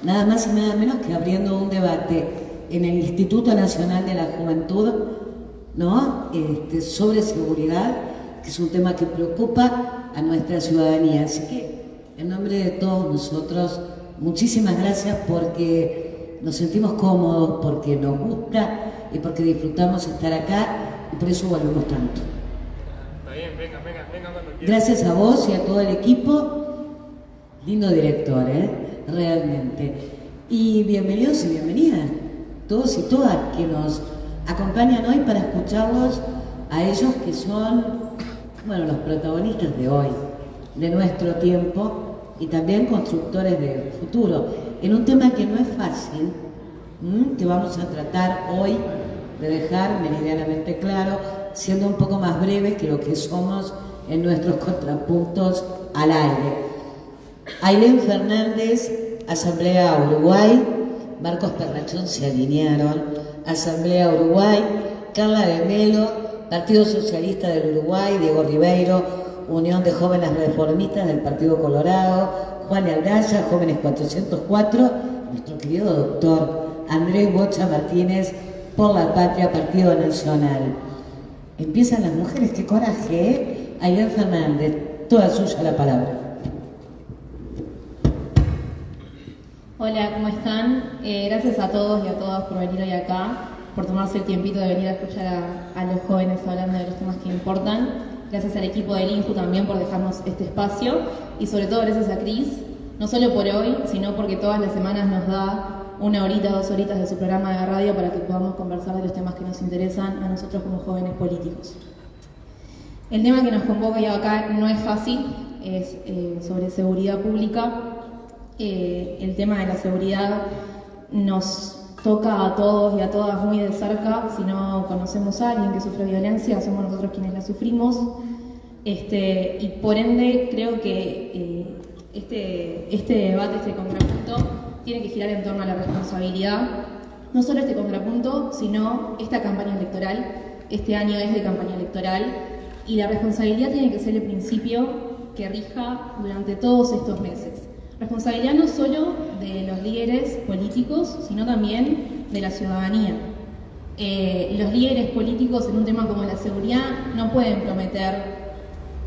nada más y nada menos que abriendo un debate en el Instituto Nacional de la Juventud, ¿no? Sobre seguridad, que es un tema que preocupa a nuestra ciudadanía. Así que, en nombre de todos nosotros, muchísimas gracias porque nos sentimos cómodos, porque nos gusta y porque disfrutamos estar acá y por eso volvemos tanto. Está bien, venga cuando quieras. Gracias a vos y a todo el equipo. Lindo director, realmente. Y bienvenidos y bienvenidas, todos y todas que nos acompañan hoy para escucharlos a ellos que son, bueno, los protagonistas de hoy, de nuestro tiempo y también constructores del futuro, en un tema que no es fácil, que vamos a tratar hoy de dejar meridianamente claro, siendo un poco más breves que lo que somos en nuestros contrapuntos al aire. Ailén Fernández, Asamblea Uruguay, Marcos Perrachón se alinearon, Asamblea Uruguay, Carla de Melo, Partido Socialista del Uruguay, Diego Ribeiro, Unión de Jóvenes Reformistas del Partido Colorado, Juan Aldaya, Jóvenes 404, nuestro querido doctor Andrés Bocha Martínez, Por la Patria, Partido Nacional. Empiezan las mujeres, qué coraje, Ailén Fernández, toda suya la palabra. Hola, ¿cómo están? Gracias a todos y a todas por venir hoy acá, por tomarse el tiempito de venir a escuchar a los jóvenes hablando de los temas que importan. Gracias al equipo del INJU también por dejarnos este espacio y sobre todo gracias a Cris, no solo por hoy, sino porque todas las semanas nos da 1 horita, 2 horitas de su programa de radio para que podamos conversar de los temas que nos interesan a nosotros como jóvenes políticos. El tema que nos convoca hoy acá no es fácil, es sobre seguridad pública. El tema de la seguridad nos toca a todos y a todas muy de cerca. Si no conocemos a alguien que sufre violencia, somos nosotros quienes la sufrimos. Y por ende creo que este debate, este contrapunto, tiene que girar en torno a la responsabilidad. No solo este contrapunto, sino esta campaña electoral. Este año es de campaña electoral y la responsabilidad tiene que ser el principio que rija durante todos estos meses. Responsabilidad no solo de los líderes políticos, sino también de la ciudadanía. Los líderes políticos en un tema como la seguridad no pueden prometer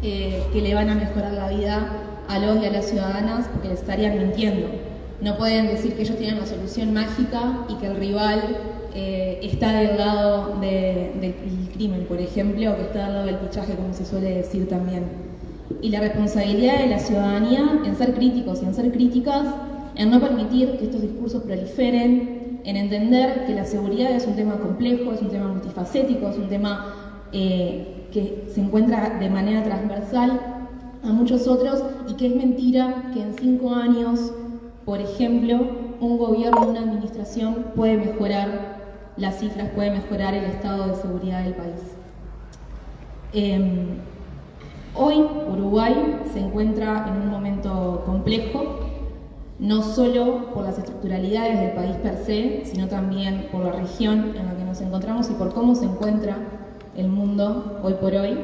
que le van a mejorar la vida a los y a las ciudadanas porque les estarían mintiendo. No pueden decir que ellos tienen la solución mágica y que el rival está del lado del crimen, por ejemplo, o que está del lado del pillaje, como se suele decir también. Y la responsabilidad de la ciudadanía en ser críticos y en ser críticas, en no permitir que estos discursos proliferen, en entender que la seguridad es un tema complejo, es un tema multifacético, es un tema que se encuentra de manera transversal a muchos otros y que es mentira que en 5 años, por ejemplo, un gobierno, una administración puede mejorar las cifras, puede mejorar el estado de seguridad del país. Hoy Uruguay se encuentra en un momento complejo, no solo por las estructuralidades del país per se, sino también por la región en la que nos encontramos y por cómo se encuentra el mundo hoy por hoy.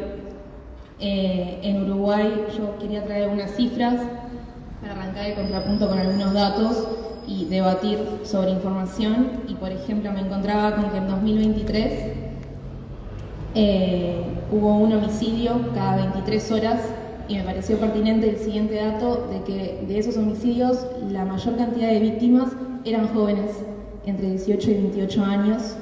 En Uruguay yo quería traer unas cifras para arrancar el contrapunto con algunos datos y debatir sobre información. Y por ejemplo me encontraba con que en 2023 hubo un homicidio cada 23 horas y me pareció pertinente el siguiente dato de que de esos homicidios la mayor cantidad de víctimas eran jóvenes entre 18 y 28 años.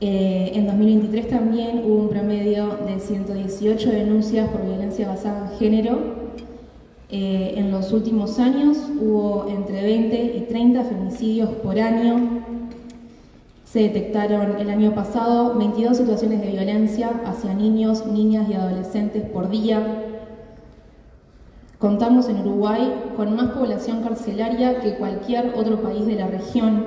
En 2023 también hubo un promedio de 118 denuncias por violencia basada en género. En los últimos años hubo entre 20 y 30 feminicidios por año. Se detectaron el año pasado 22 situaciones de violencia hacia niños, niñas y adolescentes por día. Contamos en Uruguay con más población carcelaria que cualquier otro país de la región.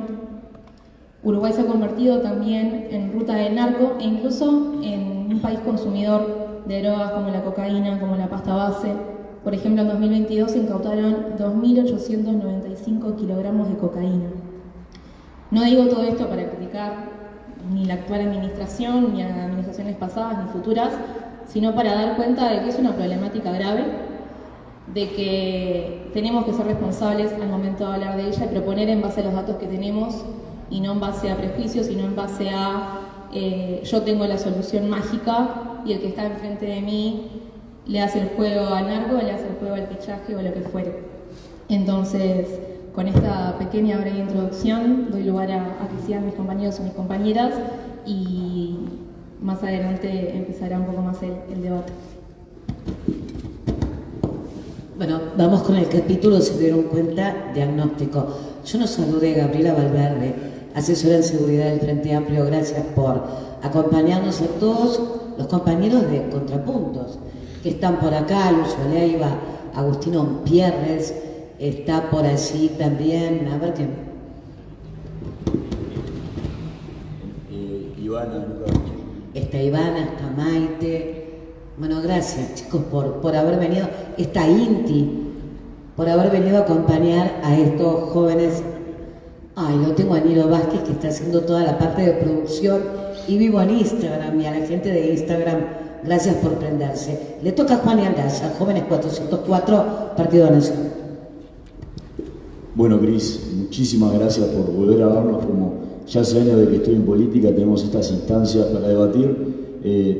Uruguay se ha convertido también en ruta del narco e incluso en un país consumidor de drogas como la cocaína, como la pasta base. Por ejemplo, en 2022 se incautaron 2.895 kilogramos de cocaína. No digo todo esto para criticar ni la actual administración, ni a administraciones pasadas, ni futuras, sino para dar cuenta de que es una problemática grave, de que tenemos que ser responsables al momento de hablar de ella y proponer en base a los datos que tenemos y no en base a prejuicios, sino en base a yo tengo la solución mágica y el que está enfrente de mí le hace el juego al narco, le hace el juego al pichaje o lo que fuere. Entonces, con esta pequeña breve introducción, doy lugar a que sigan mis compañeros y mis compañeras y más adelante empezará un poco más el debate. Bueno, vamos con el capítulo, se dieron cuenta, diagnóstico. Yo nos saludé a Gabriela Valverde, asesora en seguridad del Frente Amplio. Gracias por acompañarnos a todos los compañeros de Contrapuntos, que están por acá, Luz Oleiva, Agustino Pierres, está por allí también, a ver qué... Ivana, Está Ivana, está Maite. Bueno, gracias chicos por haber venido. Está Inti, por haber venido a acompañar a estos jóvenes. Ay, lo tengo a Nilo Vázquez, que está haciendo toda la parte de producción, y vivo en Instagram, y a la gente de Instagram, gracias por prenderse. Le toca a Juan y Aldaya, Jóvenes 404, Partido Nacional. Bueno, Cris, muchísimas gracias por volver a vernos. Como ya hace años de que estoy en política, tenemos estas instancias para debatir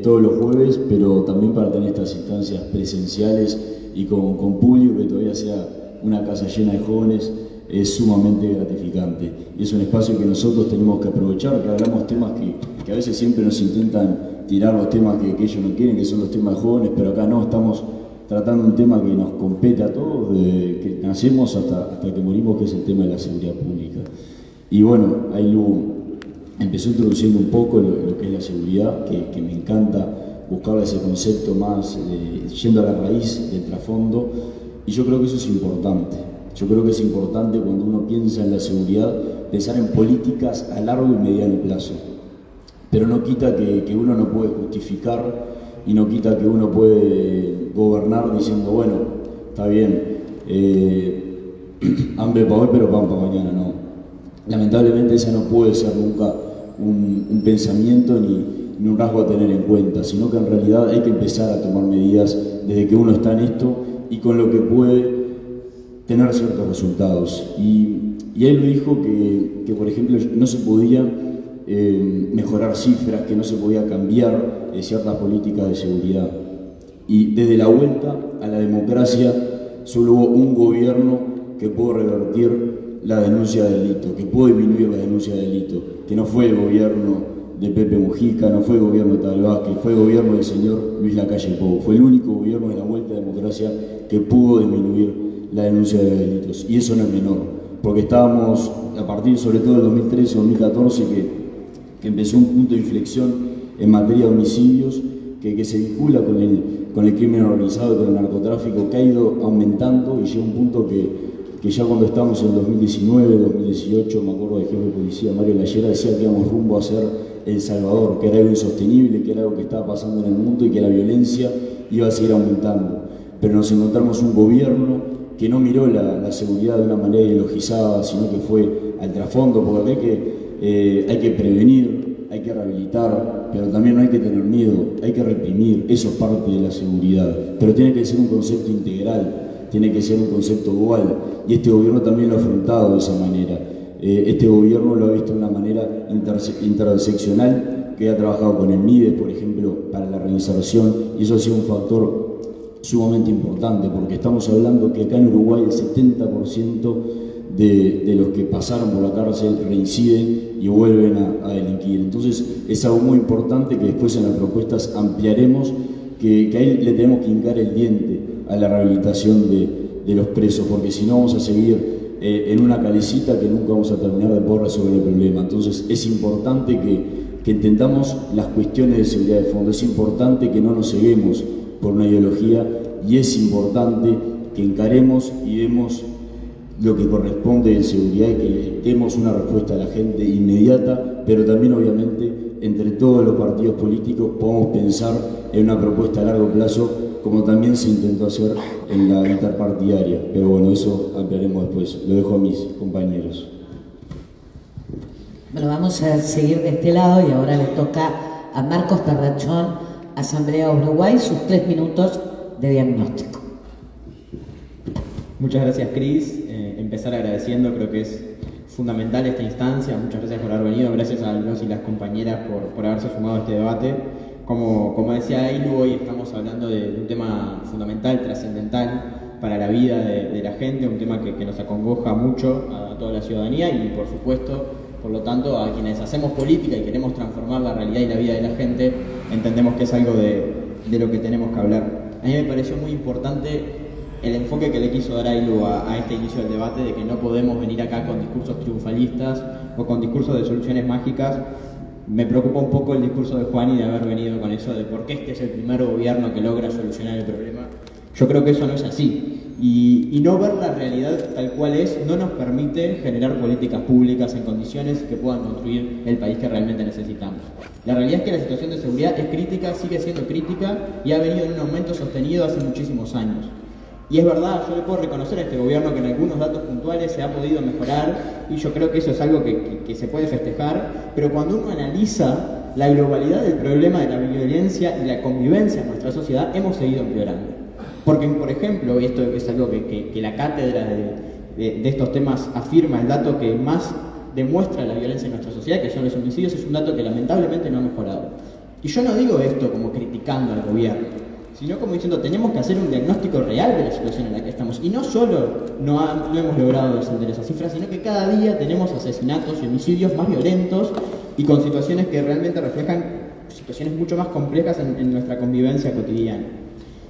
todos los jueves, pero también para tener estas instancias presenciales y con público, que todavía sea una casa llena de jóvenes, es sumamente gratificante. Y es un espacio que nosotros tenemos que aprovechar, que hablamos temas que a veces siempre nos intentan tirar los temas que ellos no quieren, que son los temas de jóvenes, pero acá no, estamos tratando un tema que nos compete a todos, desde que nacemos hasta que morimos, que es el tema de la seguridad pública. Y bueno, ahí Lu empezó introduciendo un poco lo que es la seguridad, que me encanta buscar ese concepto más, yendo a la raíz del trasfondo, y yo creo que eso es importante. Yo creo que es importante cuando uno piensa en la seguridad, pensar en políticas a largo y mediano plazo. Pero no quita que uno no puede justificar y no quita que uno puede gobernar diciendo, bueno, está bien, hambre para hoy pero pan para mañana, no. Lamentablemente ese no puede ser nunca un pensamiento ni un rasgo a tener en cuenta, sino que en realidad hay que empezar a tomar medidas desde que uno está en esto y con lo que puede tener ciertos resultados. Y él lo dijo que por ejemplo, no se podía mejorar cifras, que no se podía cambiar ciertas políticas de seguridad. Y desde la vuelta a la democracia solo hubo un gobierno que pudo revertir la denuncia de delito, que pudo disminuir la denuncia de delito, que no fue el gobierno de Pepe Mujica, no fue el gobierno de Tabaré Vázquez, fue el gobierno del señor Luis Lacalle Pou. Fue el único gobierno de la vuelta a la democracia que pudo disminuir la denuncia de delitos. Y eso no es menor, porque estábamos, a partir sobre todo del 2013-2014, que empezó un punto de inflexión en materia de homicidios, que se vincula con el crimen organizado y con el narcotráfico, que ha ido aumentando y llega un punto que ya cuando estábamos en 2019, 2018, me acuerdo del jefe de policía, Mario Lallera, decía que íbamos rumbo a ser El Salvador, que era algo insostenible, que era algo que estaba pasando en el mundo y que la violencia iba a seguir aumentando. Pero nos encontramos un gobierno que no miró la seguridad de una manera ideologizada, sino que fue al trasfondo, porque hay que prevenir, hay que rehabilitar, pero también no hay que tener miedo, hay que reprimir. Eso es parte de la seguridad, pero tiene que ser un concepto integral, tiene que ser un concepto dual, y este gobierno también lo ha afrontado de esa manera. Este gobierno lo ha visto de una manera interseccional, que ha trabajado con el MIDE, por ejemplo, para la reinserción, y eso ha sido un factor sumamente importante, porque estamos hablando que acá en Uruguay el 70% de los que pasaron por la cárcel reinciden y vuelven a delinquir. Entonces es algo muy importante que después en las propuestas ampliaremos, que ahí le tenemos que hincar el diente a la rehabilitación de los presos, porque si no vamos a seguir en una calecita que nunca vamos a terminar de poder resolver el problema. Entonces es importante que entendamos las cuestiones de seguridad de fondo, es importante que no nos ceguemos por una ideología, y es importante que encaremos y demos lo que corresponde de seguridad y que demos una respuesta a la gente inmediata, pero también obviamente entre todos los partidos políticos podemos pensar en una propuesta a largo plazo, como también se intentó hacer en la interpartidaria, pero bueno, eso ampliaremos después, lo dejo a mis compañeros. Bueno, vamos a seguir de este lado y ahora le toca a Marcos Perrachón, Asamblea Uruguay, sus 3 minutos de diagnóstico. Muchas gracias, Cris. Empezar agradeciendo, creo que es fundamental esta instancia. Muchas gracias por haber venido, gracias a los y las compañeras por haberse sumado a este debate. Como decía Ailu, hoy estamos hablando de un tema fundamental, trascendental para la vida de la gente, un tema que nos acongoja mucho a toda la ciudadanía y, por supuesto, por lo tanto, a quienes hacemos política y queremos transformar la realidad y la vida de la gente, entendemos que es algo de lo que tenemos que hablar. A mí me pareció muy importante el enfoque que le quiso dar Ailu a este inicio del debate, de que no podemos venir acá con discursos triunfalistas o con discursos de soluciones mágicas. Me preocupa un poco el discurso de Juani de haber venido con eso de por qué este es el primer gobierno que logra solucionar el problema. Yo creo que eso no es así. Y no ver la realidad tal cual es no nos permite generar políticas públicas en condiciones que puedan construir el país que realmente necesitamos. La realidad es que la situación de seguridad es crítica, sigue siendo crítica y ha venido en un aumento sostenido hace muchísimos años. Y es verdad, yo le puedo reconocer a este gobierno que en algunos datos puntuales se ha podido mejorar y yo creo que eso es algo que se puede festejar, pero cuando uno analiza la globalidad del problema de la violencia y la convivencia en nuestra sociedad, hemos seguido empeorando. Porque, por ejemplo, y esto es algo que la cátedra de estos temas afirma, el dato que más demuestra la violencia en nuestra sociedad, que son los homicidios, es un dato que lamentablemente no ha mejorado. Y yo no digo esto como criticando al gobierno, sino como diciendo, tenemos que hacer un diagnóstico real de la situación en la que estamos. Y no solo no hemos logrado descender esas cifras, sino que cada día tenemos asesinatos y homicidios más violentos y con situaciones que realmente reflejan situaciones mucho más complejas en nuestra convivencia cotidiana.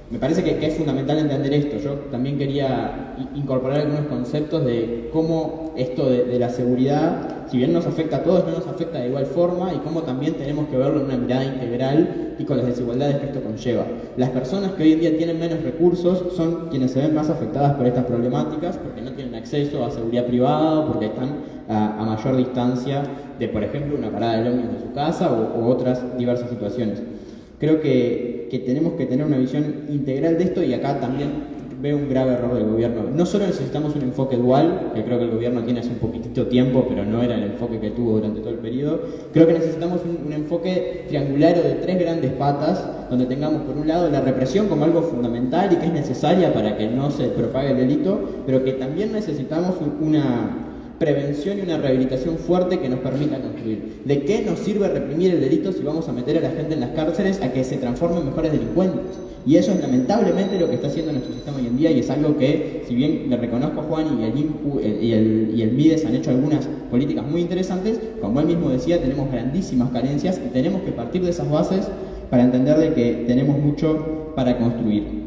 Me parece que es fundamental entender esto. Yo también quería incorporar algunos conceptos de cómo esto de la seguridad, si bien nos afecta a todos, no nos afecta de igual forma y cómo también tenemos que verlo en una mirada integral y con las desigualdades que esto conlleva. Las personas que hoy en día tienen menos recursos son quienes se ven más afectadas por estas problemáticas porque no tienen acceso a seguridad privada o porque están a mayor distancia de, por ejemplo, una parada de ómnibus de su casa o otras diversas situaciones. Creo que tenemos que tener una visión integral de esto y acá también veo un grave error del gobierno. No solo necesitamos un enfoque dual, que creo que el gobierno tiene hace un poquitito tiempo, pero no era el enfoque que tuvo durante todo el periodo. Creo que necesitamos un enfoque triangularo de tres grandes patas, donde tengamos por un lado la represión como algo fundamental y que es necesaria para que no se propague el delito, pero que también necesitamos una prevención y una rehabilitación fuerte que nos permita construir. ¿De qué nos sirve reprimir el delito si vamos a meter a la gente en las cárceles a que se transformen en mejores delincuentes? Y eso es lamentablemente lo que está haciendo nuestro sistema hoy en día y es algo que, si bien le reconozco a Juan y el INJU y el MIDES han hecho algunas políticas muy interesantes, como él mismo decía, tenemos grandísimas carencias y tenemos que partir de esas bases para entender de que tenemos mucho para construir.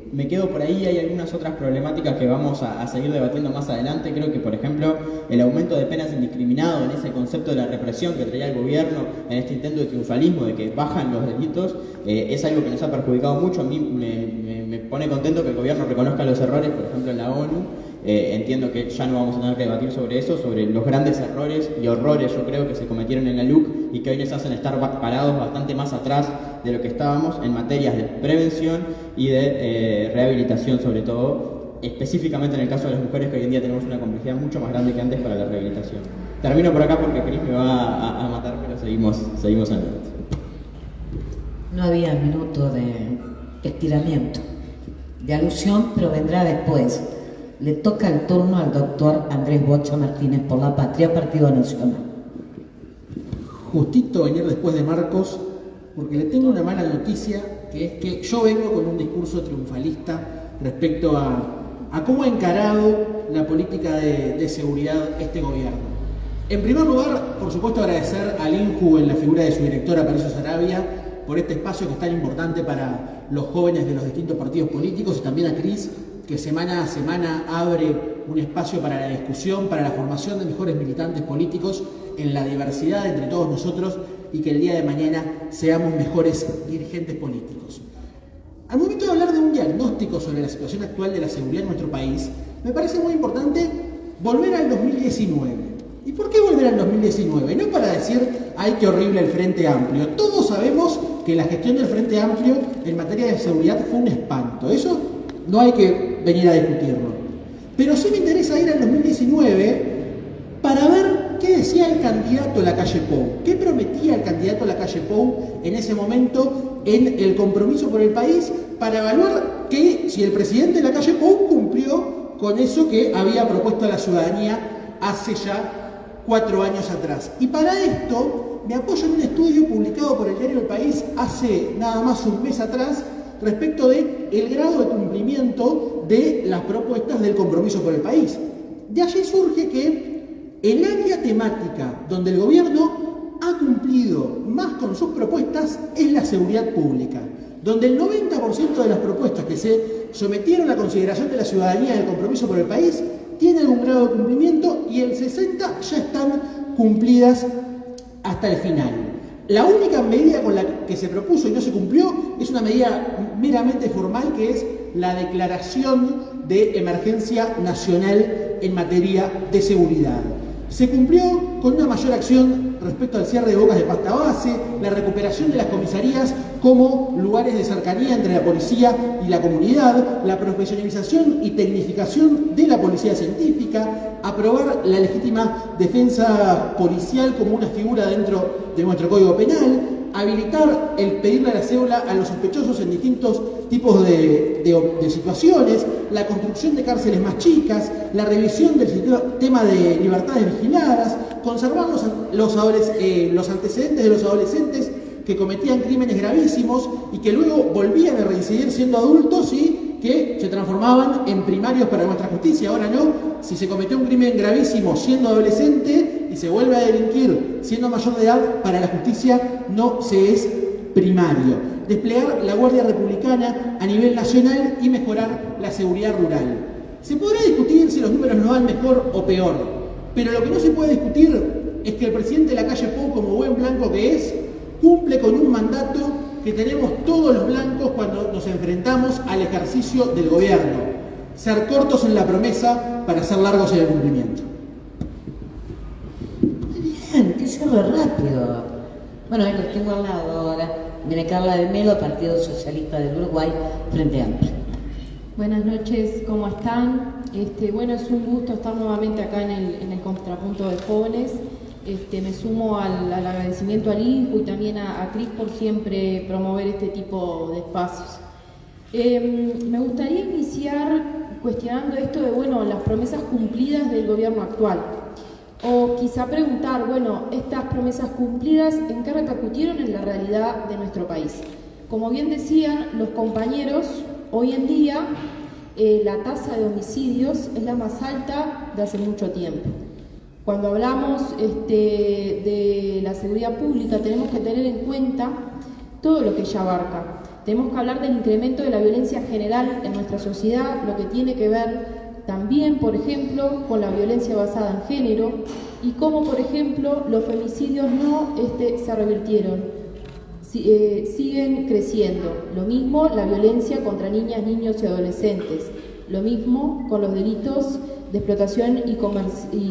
Me quedo por ahí, hay algunas otras problemáticas que vamos a seguir debatiendo más adelante. Creo que, por ejemplo, el aumento de penas indiscriminado en ese concepto de la represión que traía el gobierno, en este intento de triunfalismo, de que bajan los delitos, es algo que nos ha perjudicado mucho. A mí me pone contento que el gobierno reconozca los errores, por ejemplo, en la ONU. Entiendo que ya no vamos a tener que debatir sobre eso, sobre los grandes errores y horrores, yo creo, que se cometieron en la LUC y que hoy nos hacen estar parados bastante más atrás de lo que estábamos en materias de prevención y de rehabilitación, sobre todo, específicamente en el caso de las mujeres, que hoy en día tenemos una complejidad mucho más grande que antes para la rehabilitación. Termino por acá porque Cris me va a matar, pero seguimos adelante. No había minuto de estiramiento, de alusión, pero vendrá después. Le toca el turno al doctor Andrés Bocha Martínez por la Patria, Partido Nacional. Justito venir después de Marcos, porque le tengo una mala noticia, que es que yo vengo con un discurso triunfalista respecto a cómo ha encarado la política de seguridad este gobierno. En primer lugar, por supuesto, agradecer al INJU en la figura de su directora, Patricia Sarabia, por este espacio que es tan importante para los jóvenes de los distintos partidos políticos, y también a Cris, que semana a semana abre un espacio para la discusión, para la formación de mejores militantes políticos en la diversidad entre todos nosotros y que el día de mañana seamos mejores dirigentes políticos. Al momento de hablar de un diagnóstico sobre la situación actual de la seguridad en nuestro país, me parece muy importante volver al 2019. ¿Y por qué volver al 2019? No para decir, ay, qué horrible el Frente Amplio. Todos sabemos que la gestión del Frente Amplio en materia de seguridad fue un espanto. Eso no hay que venir a discutirlo. Pero sí me interesa ir al 2019 para ver qué decía el candidato Lacalle Pou, qué prometía el candidato Lacalle Pou en ese momento en el compromiso por el país, para evaluar que si el presidente Lacalle Pou cumplió con eso que había propuesto a la ciudadanía hace ya 4 años atrás. Y para esto me apoyo en un estudio publicado por el diario El País hace nada más un mes atrás respecto de el grado de cumplimiento de las propuestas del Compromiso por el País. De allí surge que el área temática donde el gobierno ha cumplido más con sus propuestas es la seguridad pública, donde el 90% de las propuestas que se sometieron a consideración de la ciudadanía del Compromiso por el País tienen un grado de cumplimiento y el 60% ya están cumplidas hasta el final. La única medida con la que se propuso y no se cumplió es una medida meramente formal, que es la declaración de emergencia nacional en materia de seguridad. Se cumplió con una mayor acción respecto al cierre de bocas de pasta base, la recuperación de las comisarías como lugares de cercanía entre la policía y la comunidad, la profesionalización y tecnificación de la policía científica, aprobar la legítima defensa policial como una figura dentro de nuestro Código Penal, habilitar el pedirle la cédula a los sospechosos en distintos tipos de situaciones, la construcción de cárceles más chicas, la revisión del sistema de libertades vigiladas, conservar los antecedentes de los adolescentes que cometían crímenes gravísimos y que luego volvían a reincidir siendo adultos y que se transformaban en primarios para nuestra justicia. Ahora no, si se cometió un crimen gravísimo siendo adolescente y se vuelve a delinquir siendo mayor de edad, para la justicia no se es primario. Desplegar la Guardia Republicana a nivel nacional y mejorar la seguridad rural. Se podrá discutir si los números nos van mejor o peor, pero lo que no se puede discutir es que el presidente de la calle Pou, como buen blanco que es, cumple con un mandato que tenemos todos los blancos cuando nos enfrentamos al ejercicio del gobierno: ser cortos en la promesa para ser largos en el cumplimiento. Muy bien, que se ve rápido. Bueno, ahí los tengo al lado ahora. Viene Carla de Melo, Partido Socialista del Uruguay, Frente Amplio. Buenas noches, ¿cómo están? Bueno, es un gusto estar nuevamente acá en el contrapunto de jóvenes. Me sumo al agradecimiento al INJU y también a CRIS por siempre promover este tipo de espacios. Me gustaría iniciar cuestionando esto de, las promesas cumplidas del gobierno actual. O quizá preguntar, estas promesas cumplidas, ¿en qué repercutieron en la realidad de nuestro país? Como bien decían los compañeros, hoy en día la tasa de homicidios es la más alta de hace mucho tiempo. Cuando hablamos de la seguridad pública tenemos que tener en cuenta todo lo que ella abarca. Tenemos que hablar del incremento de la violencia general en nuestra sociedad, lo que tiene que ver también, por ejemplo, con la violencia basada en género y cómo, por ejemplo, los femicidios no se revirtieron, siguen creciendo. Lo mismo la violencia contra niñas, niños y adolescentes. Lo mismo con los delitos de explotación y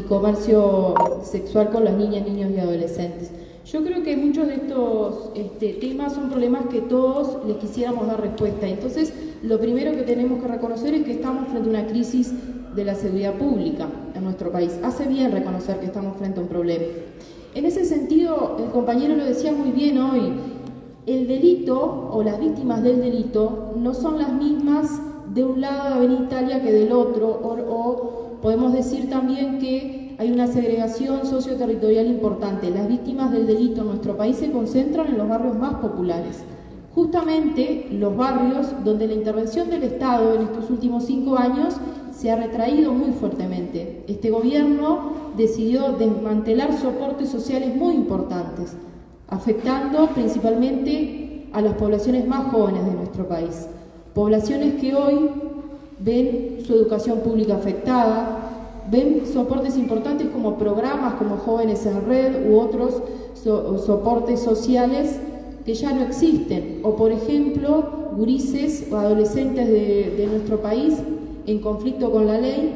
comercio sexual con las niñas, niños y adolescentes. Yo creo que muchos de estos temas son problemas que todos les quisiéramos dar respuesta. Entonces, lo primero que tenemos que reconocer es que estamos frente a una crisis de la seguridad pública en nuestro país. Hace bien reconocer que estamos frente a un problema. En ese sentido, el compañero lo decía muy bien hoy, el delito o las víctimas del delito no son las mismas de un lado de Avenida Italia que del otro, o podemos decir también que hay una segregación socioterritorial importante. Las víctimas del delito en nuestro país se concentran en los barrios más populares. Justamente los barrios donde la intervención del Estado en estos últimos 5 años se ha retraído muy fuertemente. Este gobierno decidió desmantelar soportes sociales muy importantes, afectando principalmente a las poblaciones más jóvenes de nuestro país. Poblaciones que hoy ven su educación pública afectada, ven soportes importantes como programas como Jóvenes en Red u otros soportes sociales que ya no existen, o por ejemplo, gurises o adolescentes de nuestro país en conflicto con la ley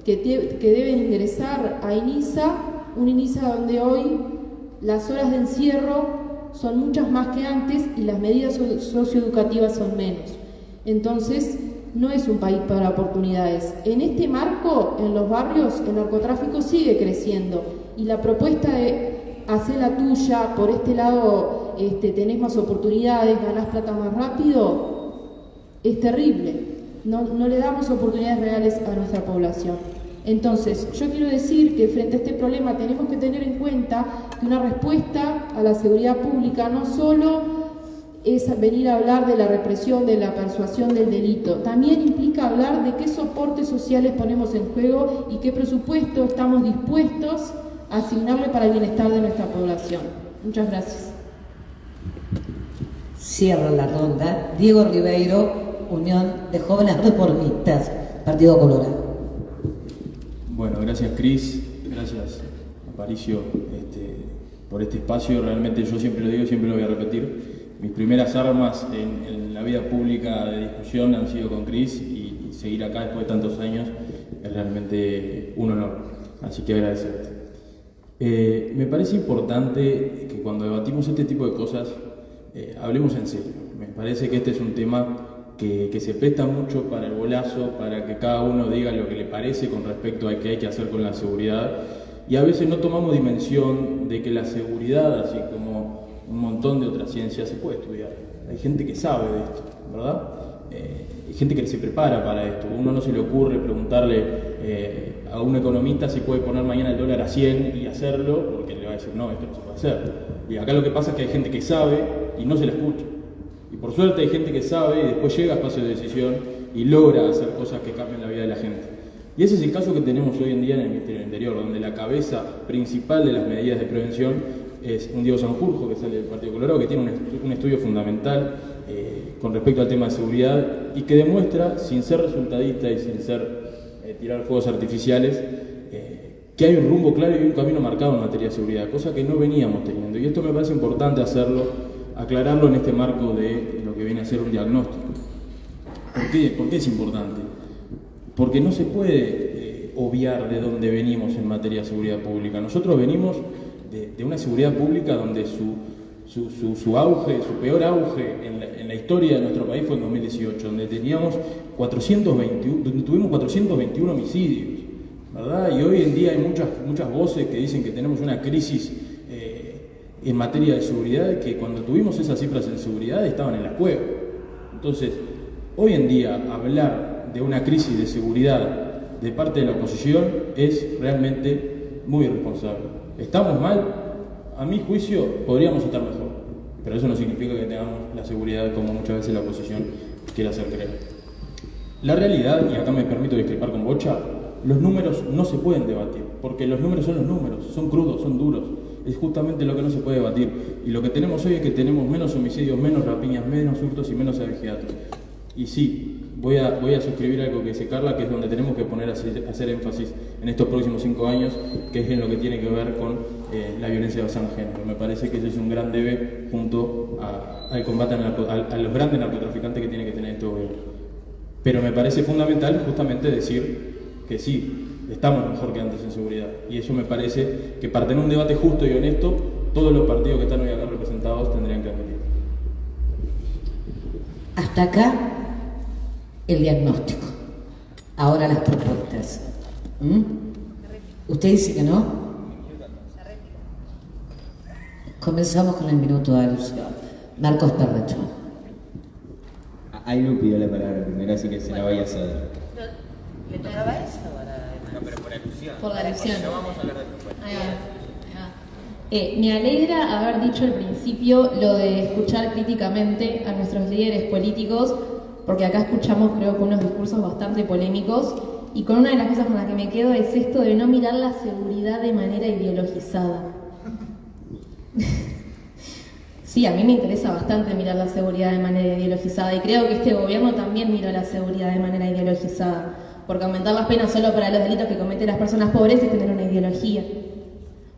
que deben ingresar a INISA, un INISA donde hoy las horas de encierro son muchas más que antes y las medidas socioeducativas son menos. Entonces, no es un país para oportunidades. En este marco, en los barrios, el narcotráfico sigue creciendo y la propuesta de hacer la tuya, por este lado tenés más oportunidades, ganás plata más rápido, es terrible. no le damos oportunidades reales a nuestra población. Entonces, yo quiero decir que frente a este problema tenemos que tener en cuenta que una respuesta a la seguridad pública no solo es venir a hablar de la represión, de la persuasión del delito, también implica hablar de qué soportes sociales ponemos en juego y qué presupuesto estamos dispuestos a asignarle para el bienestar de nuestra población. Muchas gracias. Cierra la ronda Diego Ribeiro, Unión de Jóvenes Reformistas, Partido Colorado. Bueno, gracias Cris, gracias Aparicio por este espacio. Realmente yo siempre lo digo y siempre lo voy a repetir. Mis primeras armas en la vida pública de discusión han sido con Cris y seguir acá después de tantos años es realmente un honor. Así que agradecerte. Me parece importante que cuando debatimos este tipo de cosas hablemos en serio. Me parece que este es un tema que se presta mucho para el bolazo, para que cada uno diga lo que le parece con respecto a qué hay que hacer con la seguridad, y a veces no tomamos dimensión de que la seguridad, así como un montón de otras ciencias, se puede estudiar. Hay gente que sabe de esto, ¿verdad? Hay gente que se prepara para esto. Uno no se le ocurre preguntarle a un economista si puede poner mañana el dólar a 100 y hacerlo, porque le va a decir, no, esto no se puede hacer. Y acá lo que pasa es que hay gente que sabe y no se la escucha. Y por suerte hay gente que sabe y después llega a espacio de decisión y logra hacer cosas que cambien la vida de la gente. Y ese es el caso que tenemos hoy en día en el Ministerio del Interior, donde la cabeza principal de las medidas de prevención es un Diego Sanjurjo, que sale del Partido Colorado, que tiene un estudio fundamental con respecto al tema de seguridad y que demuestra, sin ser resultadista y sin ser tirar fuegos artificiales, que hay un rumbo claro y un camino marcado en materia de seguridad, cosa que no veníamos teniendo. Y esto me parece importante hacerlo, aclararlo en este marco de lo que viene a ser un diagnóstico. ¿Por qué es importante? Porque no se puede obviar de dónde venimos en materia de seguridad pública. Nosotros venimos de una seguridad pública donde su auge, su peor auge en la historia de nuestro país fue en 2018, donde tuvimos 421 homicidios, ¿verdad? Y hoy en día hay muchas voces que dicen que tenemos una crisis en materia de seguridad, que cuando tuvimos esas cifras en seguridad estaban en la cueva. Entonces, hoy en día hablar de una crisis de seguridad de parte de la oposición es realmente muy irresponsable. ¿Estamos mal? A mi juicio podríamos estar mejor, pero eso no significa que tengamos la seguridad como muchas veces la oposición quiere hacer creer. La realidad, y acá me permito discrepar con Bocha, los números no se pueden debatir, porque los números son los números, son crudos, son duros. Es justamente lo que no se puede debatir. Y lo que tenemos hoy es que tenemos menos homicidios, menos rapiñas, menos hurtos y menos abigeatos. Y sí, voy a suscribir algo que dice Carla, que es donde tenemos que poner a hacer énfasis en estos próximos 5 años, que es en lo que tiene que ver con la violencia basada en género. Me parece que ese es un gran debe junto al combate a los grandes narcotraficantes que tiene que tener este gobierno. Pero me parece fundamental justamente decir que sí, estamos mejor que antes en seguridad. Y eso me parece que para tener un debate justo y honesto, todos los partidos que están hoy acá representados tendrían que admitir. Hasta acá el diagnóstico. Ahora las propuestas. ¿Usted dice que no? Comenzamos con el minuto de alusión. Marcos Perrecho. Ahí no pidió la palabra primero, así que se la voy a hacer. ¿Le tocaba eso? No, pero por alusión. Por la alusión. No vamos a hablar después. Ahí va. Me alegra haber dicho al principio lo de escuchar críticamente a nuestros líderes políticos, porque acá escuchamos creo que unos discursos bastante polémicos, y con una de las cosas con las que me quedo es esto de no mirar la seguridad de manera ideologizada. Sí, a mí me interesa bastante mirar la seguridad de manera ideologizada, y creo que este gobierno también mira la seguridad de manera ideologizada, porque aumentar las penas solo para los delitos que cometen las personas pobres es tener una ideología.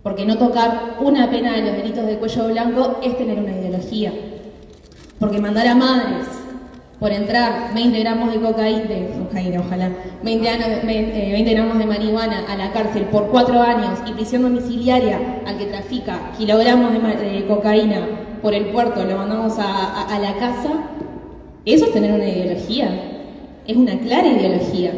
Porque no tocar una pena de los delitos de cuello blanco es tener una ideología. Porque mandar a madres por entrar 20 gramos de cocaína, ojalá, 20 gramos de marihuana a la cárcel por 4 años y prisión domiciliaria al que trafica kilogramos de cocaína por el puerto, lo mandamos a la casa, eso es tener una ideología. Es una clara ideología.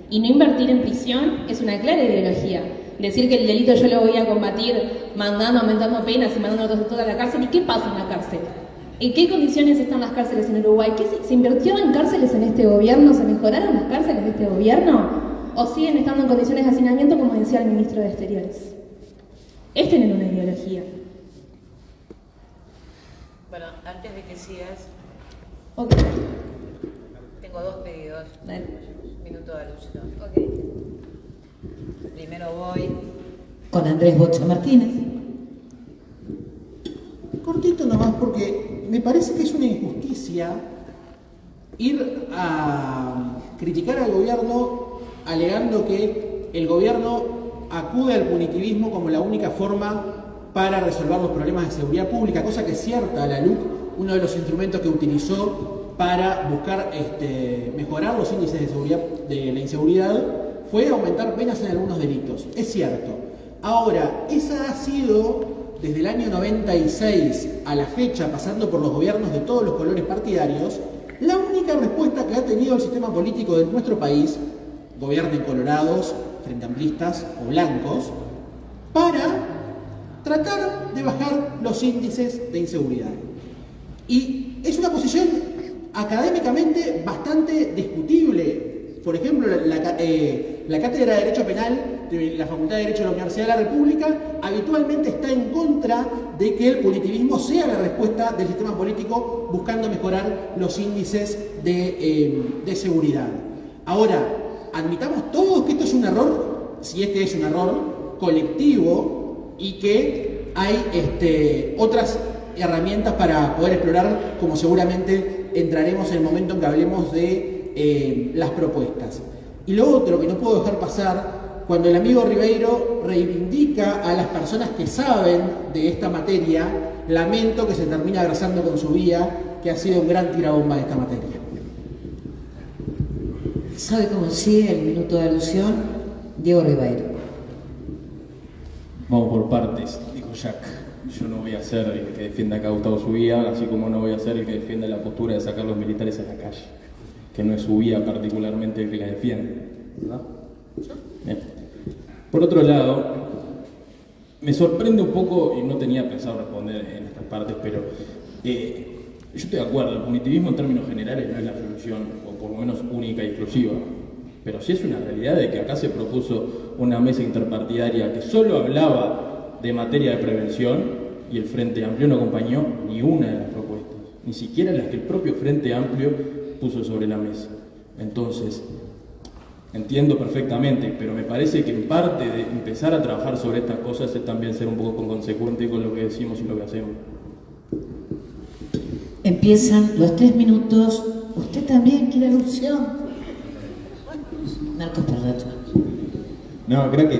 Y no invertir en prisión es una clara ideología. Decir que el delito yo lo voy a combatir aumentando penas y mandando a todos a la cárcel. ¿Y qué pasa en la cárcel? ¿En qué condiciones están las cárceles en Uruguay? ¿Se invirtió en cárceles en este gobierno? ¿Se mejoraron las cárceles de este gobierno? ¿O siguen estando en condiciones de hacinamiento, como decía el ministro de Exteriores? Es tener una ideología. Bueno, antes de que sigas, Ok. tengo dos pedidos. Dale. Minuto de alusión. Ok. Primero voy. Con Andrés Bocha Martínez. Cortito nomás, porque me parece que es una injusticia ir a criticar al gobierno alegando que el gobierno acude al punitivismo como la única forma para resolver los problemas de seguridad pública, cosa que es cierta. La LUC, uno de los instrumentos que utilizó para buscar mejorar los índices de seguridad, de la inseguridad, fue aumentar penas en algunos delitos. Es cierto. Ahora, esa ha sido, desde el año 96 a la fecha, pasando por los gobiernos de todos los colores partidarios, la única respuesta que ha tenido el sistema político de nuestro país, gobiernen colorados, frente amplistas o blancos, para tratar de bajar los índices de inseguridad. Y es una posición académicamente bastante discutible. Por ejemplo, la Cátedra de Derecho Penal de la Facultad de Derecho de la Universidad de la República habitualmente está en contra de que el punitivismo sea la respuesta del sistema político buscando mejorar los índices de seguridad. Ahora, admitamos todos que esto es un error, si es que es un error colectivo, y que hay otras herramientas para poder explorar, como seguramente entraremos en el momento en que hablemos de las propuestas. Y lo otro que no puedo dejar pasar, cuando el amigo Ribeiro reivindica a las personas que saben de esta materia, lamento que se termine abrazando con su vía, que ha sido un gran tirabomba de esta materia. ¿Sabe cómo sigue el minuto de alusión? Diego Ribeiro. Vamos por partes, dijo Jack. Yo no voy a ser el que defienda acá a Gustavo Subía, así como no voy a ser el que defienda la postura de sacar los militares a la calle, que no es Subía particularmente el que la defiende, ¿verdad? Bien. Por otro lado, me sorprende un poco, y no tenía pensado responder en estas partes, pero yo estoy de acuerdo, el punitivismo en términos generales no es la solución, o por lo menos única y exclusiva, pero sí es una realidad de que acá se propuso una mesa interpartidaria que solo hablaba de materia de prevención y el Frente Amplio no acompañó ni una de las propuestas, ni siquiera las que el propio Frente Amplio puso sobre la mesa. Entonces, entiendo perfectamente, pero me parece que en parte de empezar a trabajar sobre estas cosas es también ser un poco consecuente con lo que decimos y lo que hacemos. Empiezan los 3 minutos. ¿Usted también quiere alusión? Marcos Perrato. No, creo que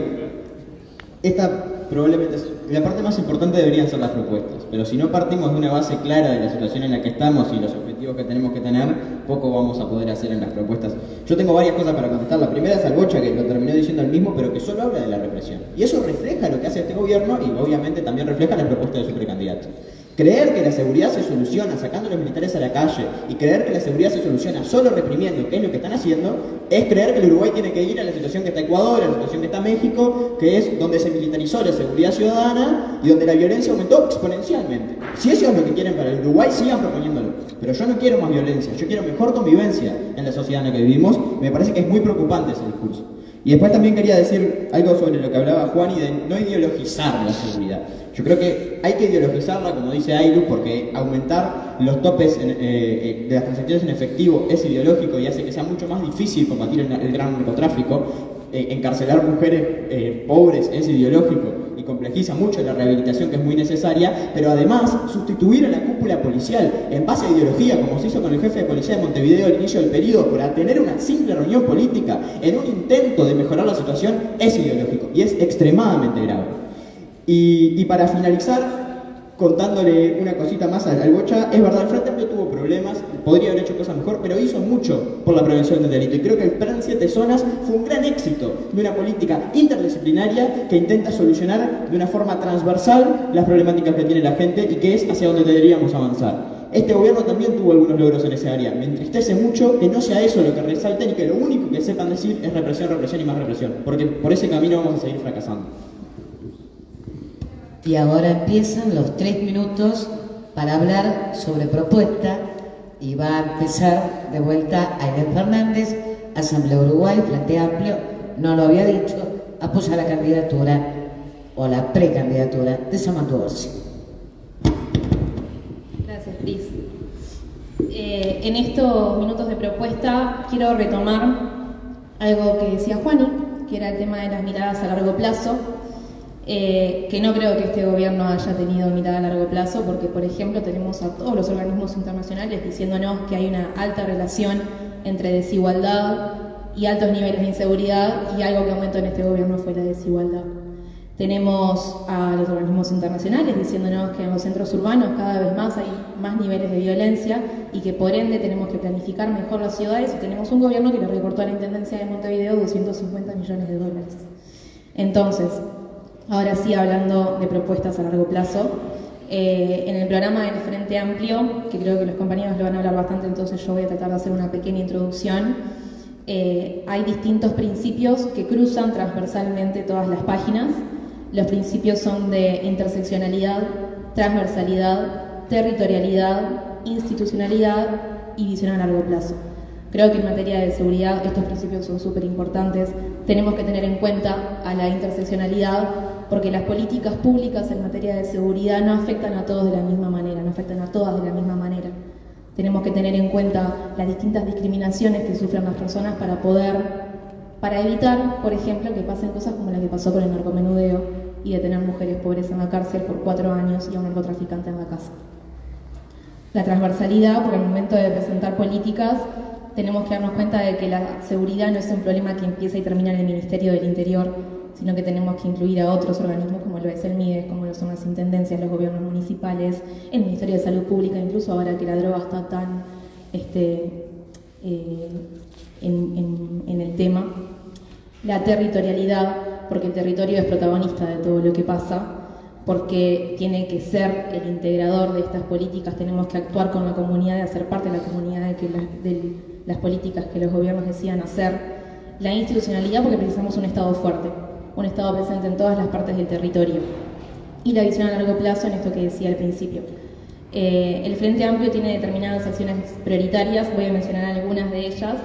esta probablemente es la parte más importante. Deberían ser las propuestas, pero si no partimos de una base clara de la situación en la que estamos y los objetivos que tenemos que tener, poco vamos a poder hacer en las propuestas. Yo tengo varias cosas para contestar. La primera es al Bocha, que lo terminó diciendo él mismo, pero que solo habla de la represión, y eso refleja lo que hace este gobierno y obviamente también refleja la propuesta de su precandidato. Creer que la seguridad se soluciona sacando a los militares a la calle y creer que la seguridad se soluciona solo reprimiendo, que es lo que están haciendo, es creer que el Uruguay tiene que ir a la situación que está Ecuador, a la situación que está México, que es donde se militarizó la seguridad ciudadana y donde la violencia aumentó exponencialmente. Si eso es lo que quieren para el Uruguay, sigan proponiéndolo. Pero yo no quiero más violencia, yo quiero mejor convivencia en la sociedad en la que vivimos. Me parece que es muy preocupante ese discurso. Y después también quería decir algo sobre lo que hablaba Juan y de no ideologizar la seguridad. Yo creo que hay que ideologizarla, como dice Ailu, porque aumentar los topes de las transacciones en efectivo es ideológico y hace que sea mucho más difícil combatir el gran narcotráfico. Encarcelar mujeres pobres es ideológico y complejiza mucho la rehabilitación, que es muy necesaria, pero además sustituir a la cúpula policial en base a ideología, como se hizo con el jefe de policía de Montevideo al inicio del periodo, por tener una simple reunión política en un intento de mejorar la situación, es ideológico y es extremadamente grave. Y para finalizar, contándole una cosita más al Bocha, es verdad, el Frente Amplio tuvo problemas, podría haber hecho cosas mejor, pero hizo mucho por la prevención del delito. Y creo que el Plan 7 Zonas fue un gran éxito de una política interdisciplinaria que intenta solucionar de una forma transversal las problemáticas que tiene la gente y que es hacia donde deberíamos avanzar. Este gobierno también tuvo algunos logros en ese área. Me entristece mucho que no sea eso lo que resalten y que lo único que sepan decir es represión, represión y más represión, porque por ese camino vamos a seguir fracasando. Y ahora empiezan los 3 minutos para hablar sobre propuesta y va a empezar de vuelta Aiden Fernández, Asamblea Uruguay, Frente Amplio, no lo había dicho, apoya la candidatura o la precandidatura de Samantha Orsi. Gracias, Cris. En estos minutos de propuesta quiero retomar algo que decía Juani, que era el tema de las miradas a largo plazo, que no creo que este gobierno haya tenido mirada a largo plazo, porque, por ejemplo, tenemos a todos los organismos internacionales diciéndonos que hay una alta relación entre desigualdad y altos niveles de inseguridad, y algo que aumentó en este gobierno fue la desigualdad. Tenemos a los organismos internacionales diciéndonos que en los centros urbanos cada vez más hay más niveles de violencia y que por ende tenemos que planificar mejor las ciudades, y tenemos un gobierno que le recortó a la Intendencia de Montevideo 250 millones de dólares. Entonces, ahora sí, hablando de propuestas a largo plazo, en el programa del Frente Amplio, que creo que los compañeros lo van a hablar bastante, entonces yo voy a tratar de hacer una pequeña introducción. Hay distintos principios que cruzan transversalmente todas las páginas. Los principios son de interseccionalidad, transversalidad, territorialidad, institucionalidad y visión a largo plazo. Creo que en materia de seguridad estos principios son súper importantes. Tenemos que tener en cuenta a la interseccionalidad, porque las políticas públicas en materia de seguridad no afectan a todos de la misma manera, no afectan a todas de la misma manera. Tenemos que tener en cuenta las distintas discriminaciones que sufren las personas para evitar, por ejemplo, que pasen cosas como la que pasó con el narcomenudeo y de tener mujeres pobres en la cárcel por 4 años y a un narcotraficante en la casa. La transversalidad, porque al momento de presentar políticas tenemos que darnos cuenta de que la seguridad no es un problema que empieza y termina en el Ministerio del Interior, sino que tenemos que incluir a otros organismos como lo es el MIDES, como lo son las intendencias, los gobiernos municipales, el Ministerio de Salud Pública, incluso ahora que la droga está tan en el tema. La territorialidad, porque el territorio es protagonista de todo lo que pasa, porque tiene que ser el integrador de estas políticas, tenemos que actuar con la comunidad, de hacer parte de la comunidad de las políticas que los gobiernos decidan hacer. La institucionalidad, porque precisamos un Estado fuerte, un Estado presente en todas las partes del territorio. Y la visión a largo plazo en esto que decía al principio. El Frente Amplio tiene determinadas acciones prioritarias, voy a mencionar algunas de ellas.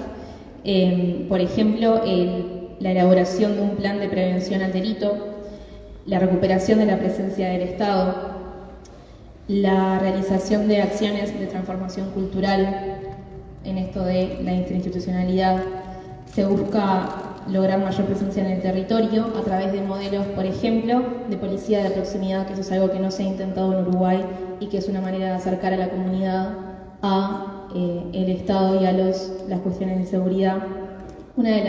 Por ejemplo, la elaboración de un plan de prevención al delito, la recuperación de la presencia del Estado, la realización de acciones de transformación cultural en esto de la interinstitucionalidad. Se busca lograr mayor presencia en el territorio a través de modelos, por ejemplo, de policía de proximidad, que eso es algo que no se ha intentado en Uruguay y que es una manera de acercar a la comunidad a el Estado y a las cuestiones de seguridad. Una de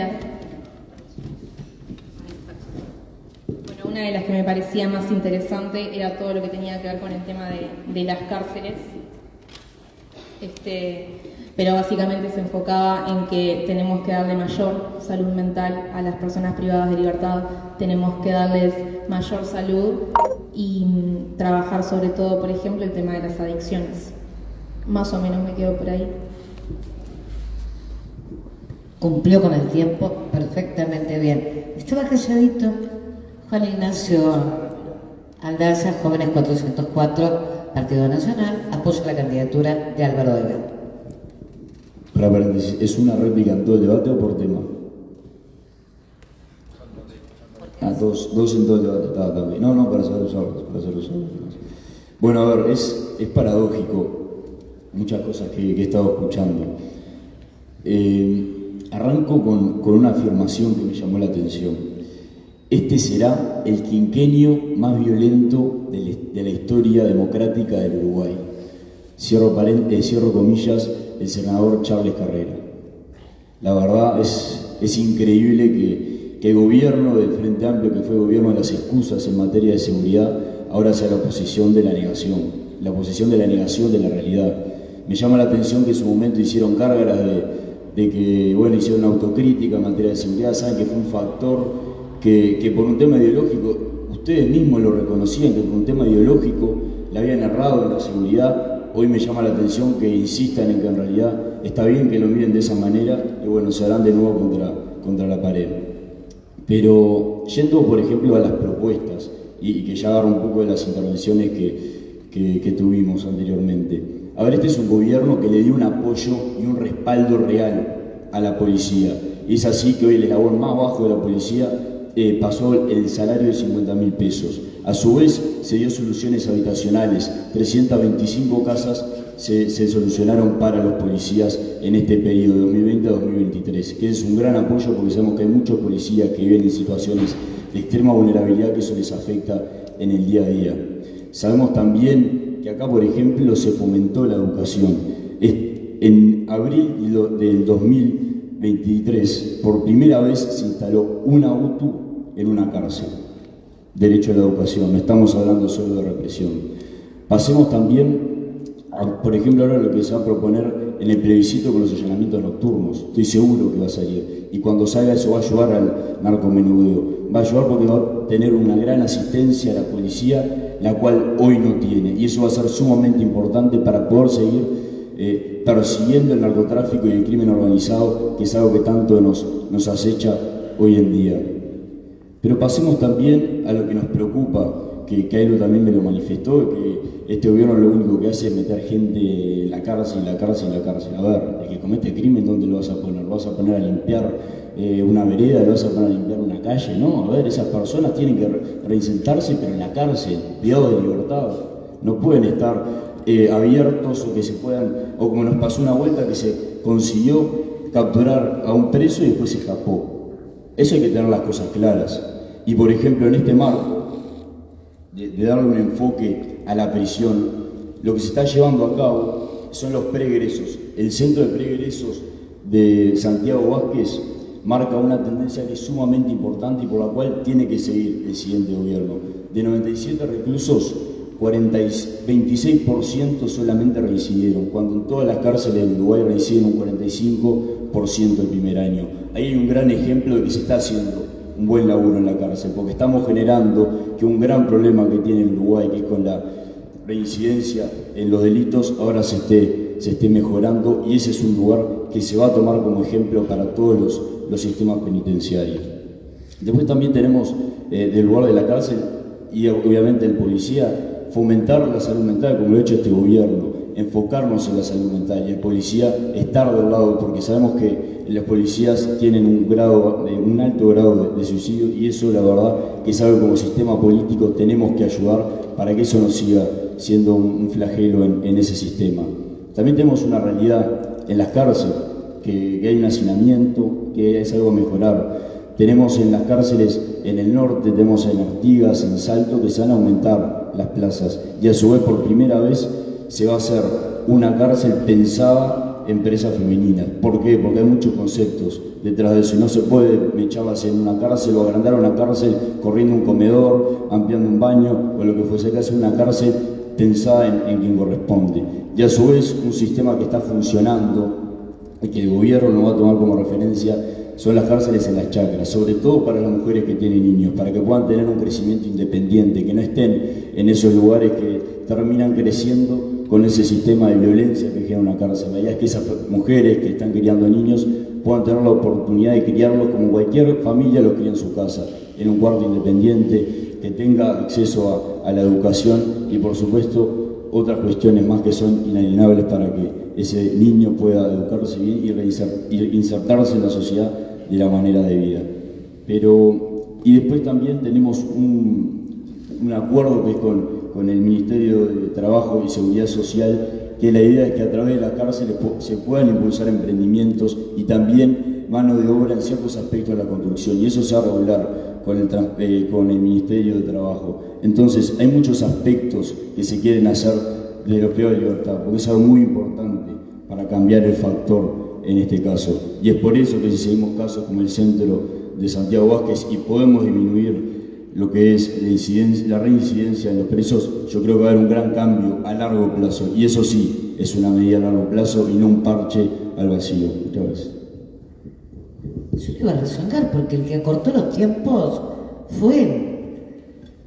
las que me parecía más interesante era todo lo que tenía que ver con el tema de las cárceles. Pero básicamente se enfocaba en que tenemos que darle mayor salud mental a las personas privadas de libertad, tenemos que darles mayor salud y trabajar sobre todo, por ejemplo, el tema de las adicciones. Más o menos me quedo por ahí. Cumplió con el tiempo perfectamente bien. Estaba calladito. Juan Ignacio Aldaza, Jóvenes 404, Partido Nacional, apoya la candidatura de Álvaro Delgado. Para paréntesis, ¿es una réplica en todo el debate o por tema? Dos en todo el debate. Está bien. No, para saber usarlos. Bueno, a ver, es paradójico muchas cosas que he estado escuchando. Arranco con una afirmación que me llamó la atención. Este será el quinquenio más violento de la historia democrática del Uruguay. Cierro comillas, el senador Charles Carrera. La verdad es increíble que el gobierno del Frente Amplio, que fue el gobierno de las excusas en materia de seguridad, ahora sea la oposición de la negación de la realidad. Me llama la atención que en su momento hicieron cárgaras de que, bueno, hicieron una autocrítica en materia de seguridad, saben que fue un factor que por un tema ideológico, ustedes mismos lo reconocían, que por un tema ideológico le habían errado en la seguridad. Hoy me llama la atención que insistan en que en realidad está bien que lo miren de esa manera y bueno, se harán de nuevo contra la pared. Pero yendo, por ejemplo, a las propuestas y que ya agarro un poco de las intervenciones que que tuvimos anteriormente. A ver, este es un gobierno que le dio un apoyo y un respaldo real a la policía. Es así que hoy el eslabón más bajo de la policía pasó el salario de 50.000 pesos. A su vez, se dio soluciones habitacionales. 325 casas se solucionaron para los policías en este periodo, de 2020 a 2023, que es un gran apoyo porque sabemos que hay muchos policías que viven en situaciones de extrema vulnerabilidad, que eso les afecta en el día a día. Sabemos también que acá, por ejemplo, se fomentó la educación. En abril del 2023, por primera vez se instaló una UTU en una cárcel. Derecho a la educación, no estamos hablando solo de represión. Pasemos también, por ejemplo, ahora lo que se va a proponer en el plebiscito con los allanamientos nocturnos. Estoy seguro que va a salir. Y cuando salga eso va a ayudar al narcomenudeo. Va a ayudar porque va a tener una gran asistencia a la policía, la cual hoy no tiene. Y eso va a ser sumamente importante para poder seguir persiguiendo el narcotráfico y el crimen organizado, que es algo que tanto nos acecha hoy en día. Pero pasemos también a lo que nos preocupa, que Ailo también me lo manifestó, que este gobierno lo único que hace es meter gente en la cárcel, en la cárcel, en la cárcel. A ver, el que comete crimen, ¿dónde lo vas a poner? ¿Lo vas a poner a limpiar una vereda? ¿Lo vas a poner a limpiar una calle? No, a ver, esas personas tienen que reinsertarse, pero en la cárcel, privados de libertad. No pueden estar abiertos, o que se puedan, o como nos pasó una vuelta que se consiguió capturar a un preso y después se escapó. Eso hay que tener las cosas claras. Y por ejemplo, en este marco de darle un enfoque a la prisión, lo que se está llevando a cabo son los preegresos. El centro de preegresos de Santiago Vázquez marca una tendencia que es sumamente importante y por la cual tiene que seguir el siguiente gobierno. De 97 reclusos, 26% solamente reincidieron, cuando en todas las cárceles de Uruguay reinciden un 45% el primer año. Ahí hay un gran ejemplo de que se está haciendo un buen laburo en la cárcel, porque estamos generando que un gran problema que tiene el Uruguay, que es con la reincidencia en los delitos, ahora se esté mejorando, y ese es un lugar que se va a tomar como ejemplo para todos los sistemas penitenciarios. Después también tenemos del lugar de la cárcel y obviamente el policía, fomentar la salud mental como lo ha hecho este gobierno, enfocarnos en la salud mental y el policía estar del lado, porque sabemos que los policías tienen un alto grado de suicidio, y eso la verdad que es algo que como sistema político tenemos que ayudar para que eso no siga siendo un flagelo en ese sistema. También tenemos una realidad en las cárceles, que hay un hacinamiento, que es algo a mejorar. Tenemos en las cárceles en el norte, tenemos en Artigas, en Salto, que se van a aumentar las plazas, y a su vez por primera vez se va a hacer una cárcel pensada en presas femeninas. ¿Por qué? Porque hay muchos conceptos detrás de eso, y no se puede echarlas en una cárcel o agrandar una cárcel corriendo un comedor, ampliando un baño o lo que fuese, que hacer una cárcel pensada en quien corresponde. Y a su vez un sistema que está funcionando y que el gobierno nos va a tomar como referencia son las cárceles en las chacras, sobre todo para las mujeres que tienen niños, para que puedan tener un crecimiento independiente, que no estén en esos lugares que terminan creciendo con ese sistema de violencia que genera una cárcel. La idea es que esas mujeres que están criando niños puedan tener la oportunidad de criarlos como cualquier familia los cría en su casa, en un cuarto independiente, que tenga acceso a la educación y por supuesto otras cuestiones más que son inalienables para que ese niño pueda educarse bien y insertarse en la sociedad de la manera de vida. Y después también tenemos un acuerdo que es con el Ministerio de Trabajo y Seguridad Social, que la idea es que a través de las cárceles se puedan impulsar emprendimientos y también mano de obra en ciertos aspectos de la construcción, y eso se va a regular con el Ministerio de Trabajo. Entonces hay muchos aspectos que se quieren hacer de los privados de libertad, porque es algo muy importante para cambiar el factor en este caso, y es por eso que si seguimos casos como el centro de Santiago Vázquez y podemos disminuir lo que es la reincidencia en los presos, yo creo que va a haber un gran cambio a largo plazo, y eso sí es una medida a largo plazo y no un parche al vacío. Muchas gracias. Yo le iba a resonar porque el que acortó los tiempos fue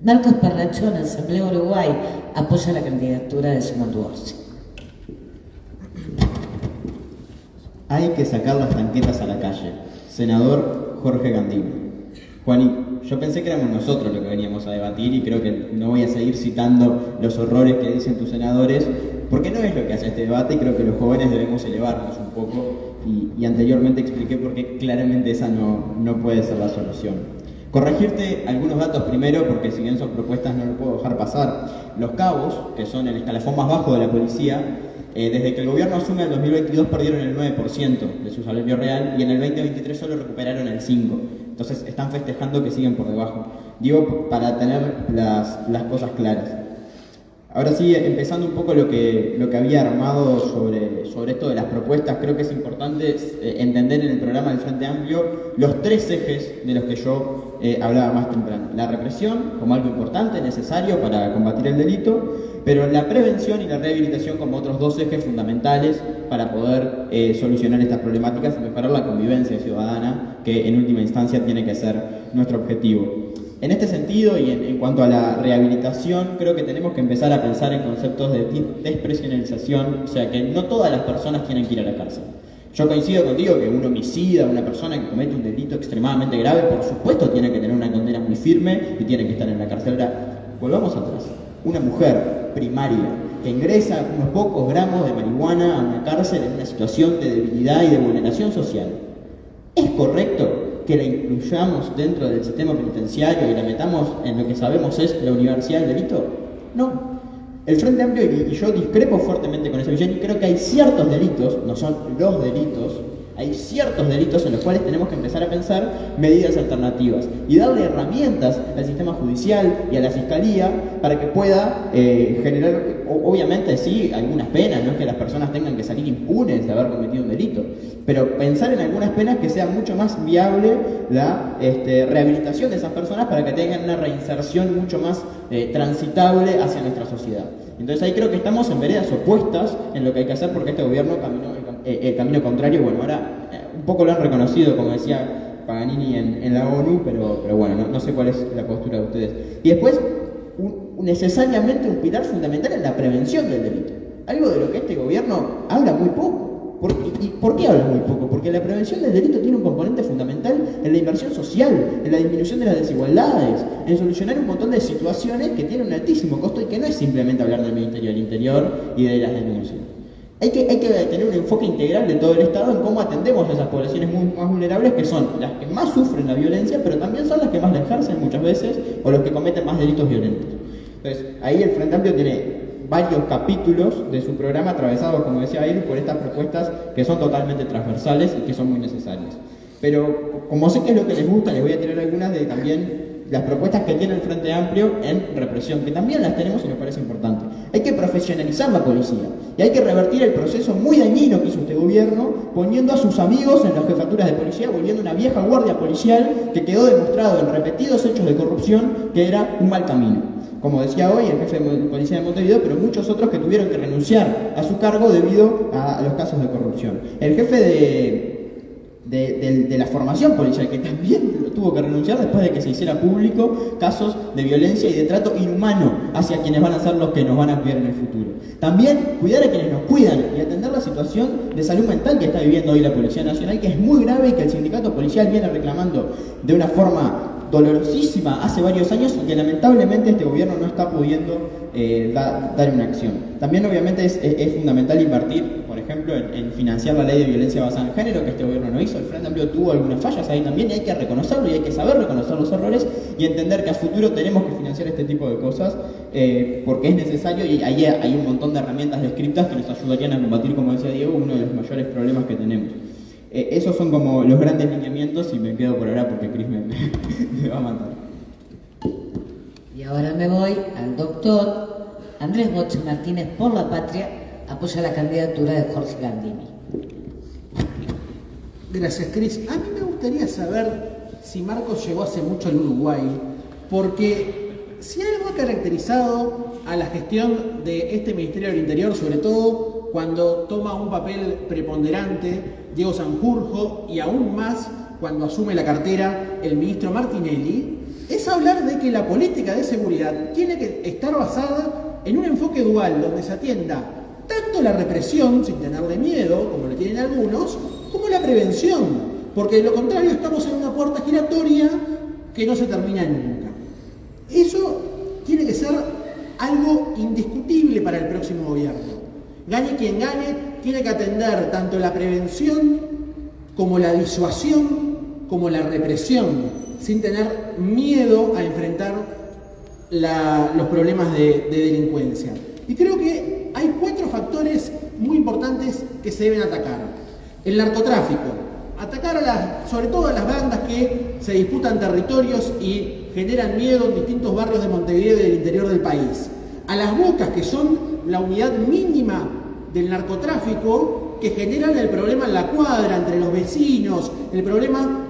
Marcos Parrachón, Asamblea Uruguay, apoya la candidatura de Simón Duorsi. Hay que sacar las tanquetas a la calle. Senador Jorge Gandini. Juani, yo pensé que éramos nosotros los que veníamos a debatir y creo que no voy a seguir citando los horrores que dicen tus senadores, porque no es lo que hace este debate y creo que los jóvenes debemos elevarnos un poco y anteriormente expliqué por qué claramente esa no puede ser la solución. Corregirte algunos datos primero, porque si bien son propuestas no lo puedo dejar pasar. Los cabos, que son el escalafón más bajo de la policía, desde que el gobierno asume en 2022 perdieron el 9% de su salario real y en el 2023 solo recuperaron el 5%. Entonces están festejando que siguen por debajo. Digo, para tener las cosas claras. Ahora sí, empezando un poco lo que había armado sobre esto de las propuestas, creo que es importante entender en el programa del Frente Amplio los 3 ejes de los que yo hablaba más temprano. La represión como algo importante, necesario para combatir el delito, pero la prevención y la rehabilitación como otros 2 ejes fundamentales para poder solucionar estas problemáticas y mejorar la convivencia ciudadana, que en última instancia tiene que ser nuestro objetivo. En este sentido y en cuanto a la rehabilitación, creo que tenemos que empezar a pensar en conceptos de despresionalización, o sea que no todas las personas tienen que ir a la cárcel. Yo coincido contigo que un homicida, una persona que comete un delito extremadamente grave, por supuesto tiene que tener una condena muy firme y tiene que estar en la cárcel. Ahora, volvamos atrás. Una mujer primaria que ingresa unos pocos gramos de marihuana a una cárcel en una situación de debilidad y de vulneración social, ¿es correcto que la incluyamos dentro del sistema penitenciario y la metamos en lo que sabemos es la universidad del delito? No. El Frente Amplio y yo discrepo fuertemente con esa visión y creo que hay ciertos delitos, no son los delitos, hay ciertos delitos en los cuales tenemos que empezar a pensar medidas alternativas y darle herramientas al sistema judicial y a la fiscalía para que pueda generar, obviamente sí, algunas penas, no es que las personas tengan que salir impunes de haber cometido un delito, pero pensar en algunas penas que sea mucho más viable la rehabilitación de esas personas para que tengan una reinserción mucho más transitable hacia nuestra sociedad. Entonces ahí creo que estamos en veredas opuestas en lo que hay que hacer porque este gobierno caminó el camino contrario. Bueno, ahora un poco lo han reconocido, como decía Paganini en la ONU, pero bueno, no sé cuál es la postura de ustedes. Y después, necesariamente un pilar fundamental es la prevención del delito. Algo de lo que este gobierno habla muy poco. ¿Y por qué habla muy poco? Porque la prevención del delito tiene un componente fundamental en la inversión social, en la disminución de las desigualdades, en solucionar un montón de situaciones que tienen un altísimo costo y que no es simplemente hablar del Ministerio del Interior y de las denuncias. Hay que tener un enfoque integral de todo el Estado en cómo atendemos a esas poblaciones más vulnerables, que son las que más sufren la violencia, pero también son las que más la ejercen muchas veces, o los que cometen más delitos violentos. Entonces, ahí el Frente Amplio tiene varios capítulos de su programa atravesados, como decía Ailu, por estas propuestas que son totalmente transversales y que son muy necesarias. Pero, como sé que es lo que les gusta, les voy a tirar algunas de también las propuestas que tiene el Frente Amplio en represión, que también las tenemos y nos parece importante. Hay que profesionalizar la policía y hay que revertir el proceso muy dañino que hizo este gobierno, poniendo a sus amigos en las jefaturas de policía, volviendo una vieja guardia policial que quedó demostrado en repetidos hechos de corrupción que era un mal camino. Como decía hoy el jefe de policía de Montevideo, pero muchos otros que tuvieron que renunciar a su cargo debido a los casos de corrupción. El jefe de la formación policial, que también lo tuvo que renunciar después de que se hiciera público casos de violencia y de trato inhumano hacia quienes van a ser los que nos van a cuidar en el futuro. También cuidar a quienes nos cuidan y atender la situación de salud mental que está viviendo hoy la Policía Nacional, que es muy grave y que el sindicato policial viene reclamando de una forma dolorosísima hace varios años y que lamentablemente este gobierno no está pudiendo dar una acción. También obviamente es fundamental invertir, por ejemplo, en financiar la ley de violencia basada en género, que este gobierno no hizo. El Frente Amplio tuvo algunas fallas ahí también y hay que reconocerlo y hay que saber reconocer los errores y entender que a futuro tenemos que financiar este tipo de cosas porque es necesario y ahí hay un montón de herramientas descritas que nos ayudarían a combatir, como decía Diego, uno de los mayores problemas que tenemos. Esos son como los grandes lineamientos y me quedo por ahora porque Cris me va a matar. Y ahora me voy al doctor Andrés Boche Martínez. Por la Patria apoya la candidatura de Jorge Gandini. Gracias, Cris. A mí me gustaría saber si Marcos llegó hace mucho al Uruguay, porque si algo ha caracterizado a la gestión de este Ministerio del Interior, sobre todo cuando toma un papel preponderante Diego Sanjurjo y aún más cuando asume la cartera el ministro Martinelli, es hablar de que la política de seguridad tiene que estar basada en un enfoque dual donde se atienda tanto la represión, sin tenerle miedo, como le tienen algunos, como la prevención, porque de lo contrario estamos en una puerta giratoria que no se termina nunca. Eso tiene que ser algo indiscutible para el próximo gobierno. Gane quien gane, tiene que atender tanto la prevención como la disuasión, como la represión, sin tener miedo a enfrentar los problemas de delincuencia. Y creo que hay 4 factores muy importantes que se deben atacar. El narcotráfico, atacar sobre todo a las bandas que se disputan territorios y generan miedo en distintos barrios de Montevideo y del interior del país. A las bocas, que son la unidad mínima del narcotráfico, que generan el problema en la cuadra, entre los vecinos, el problema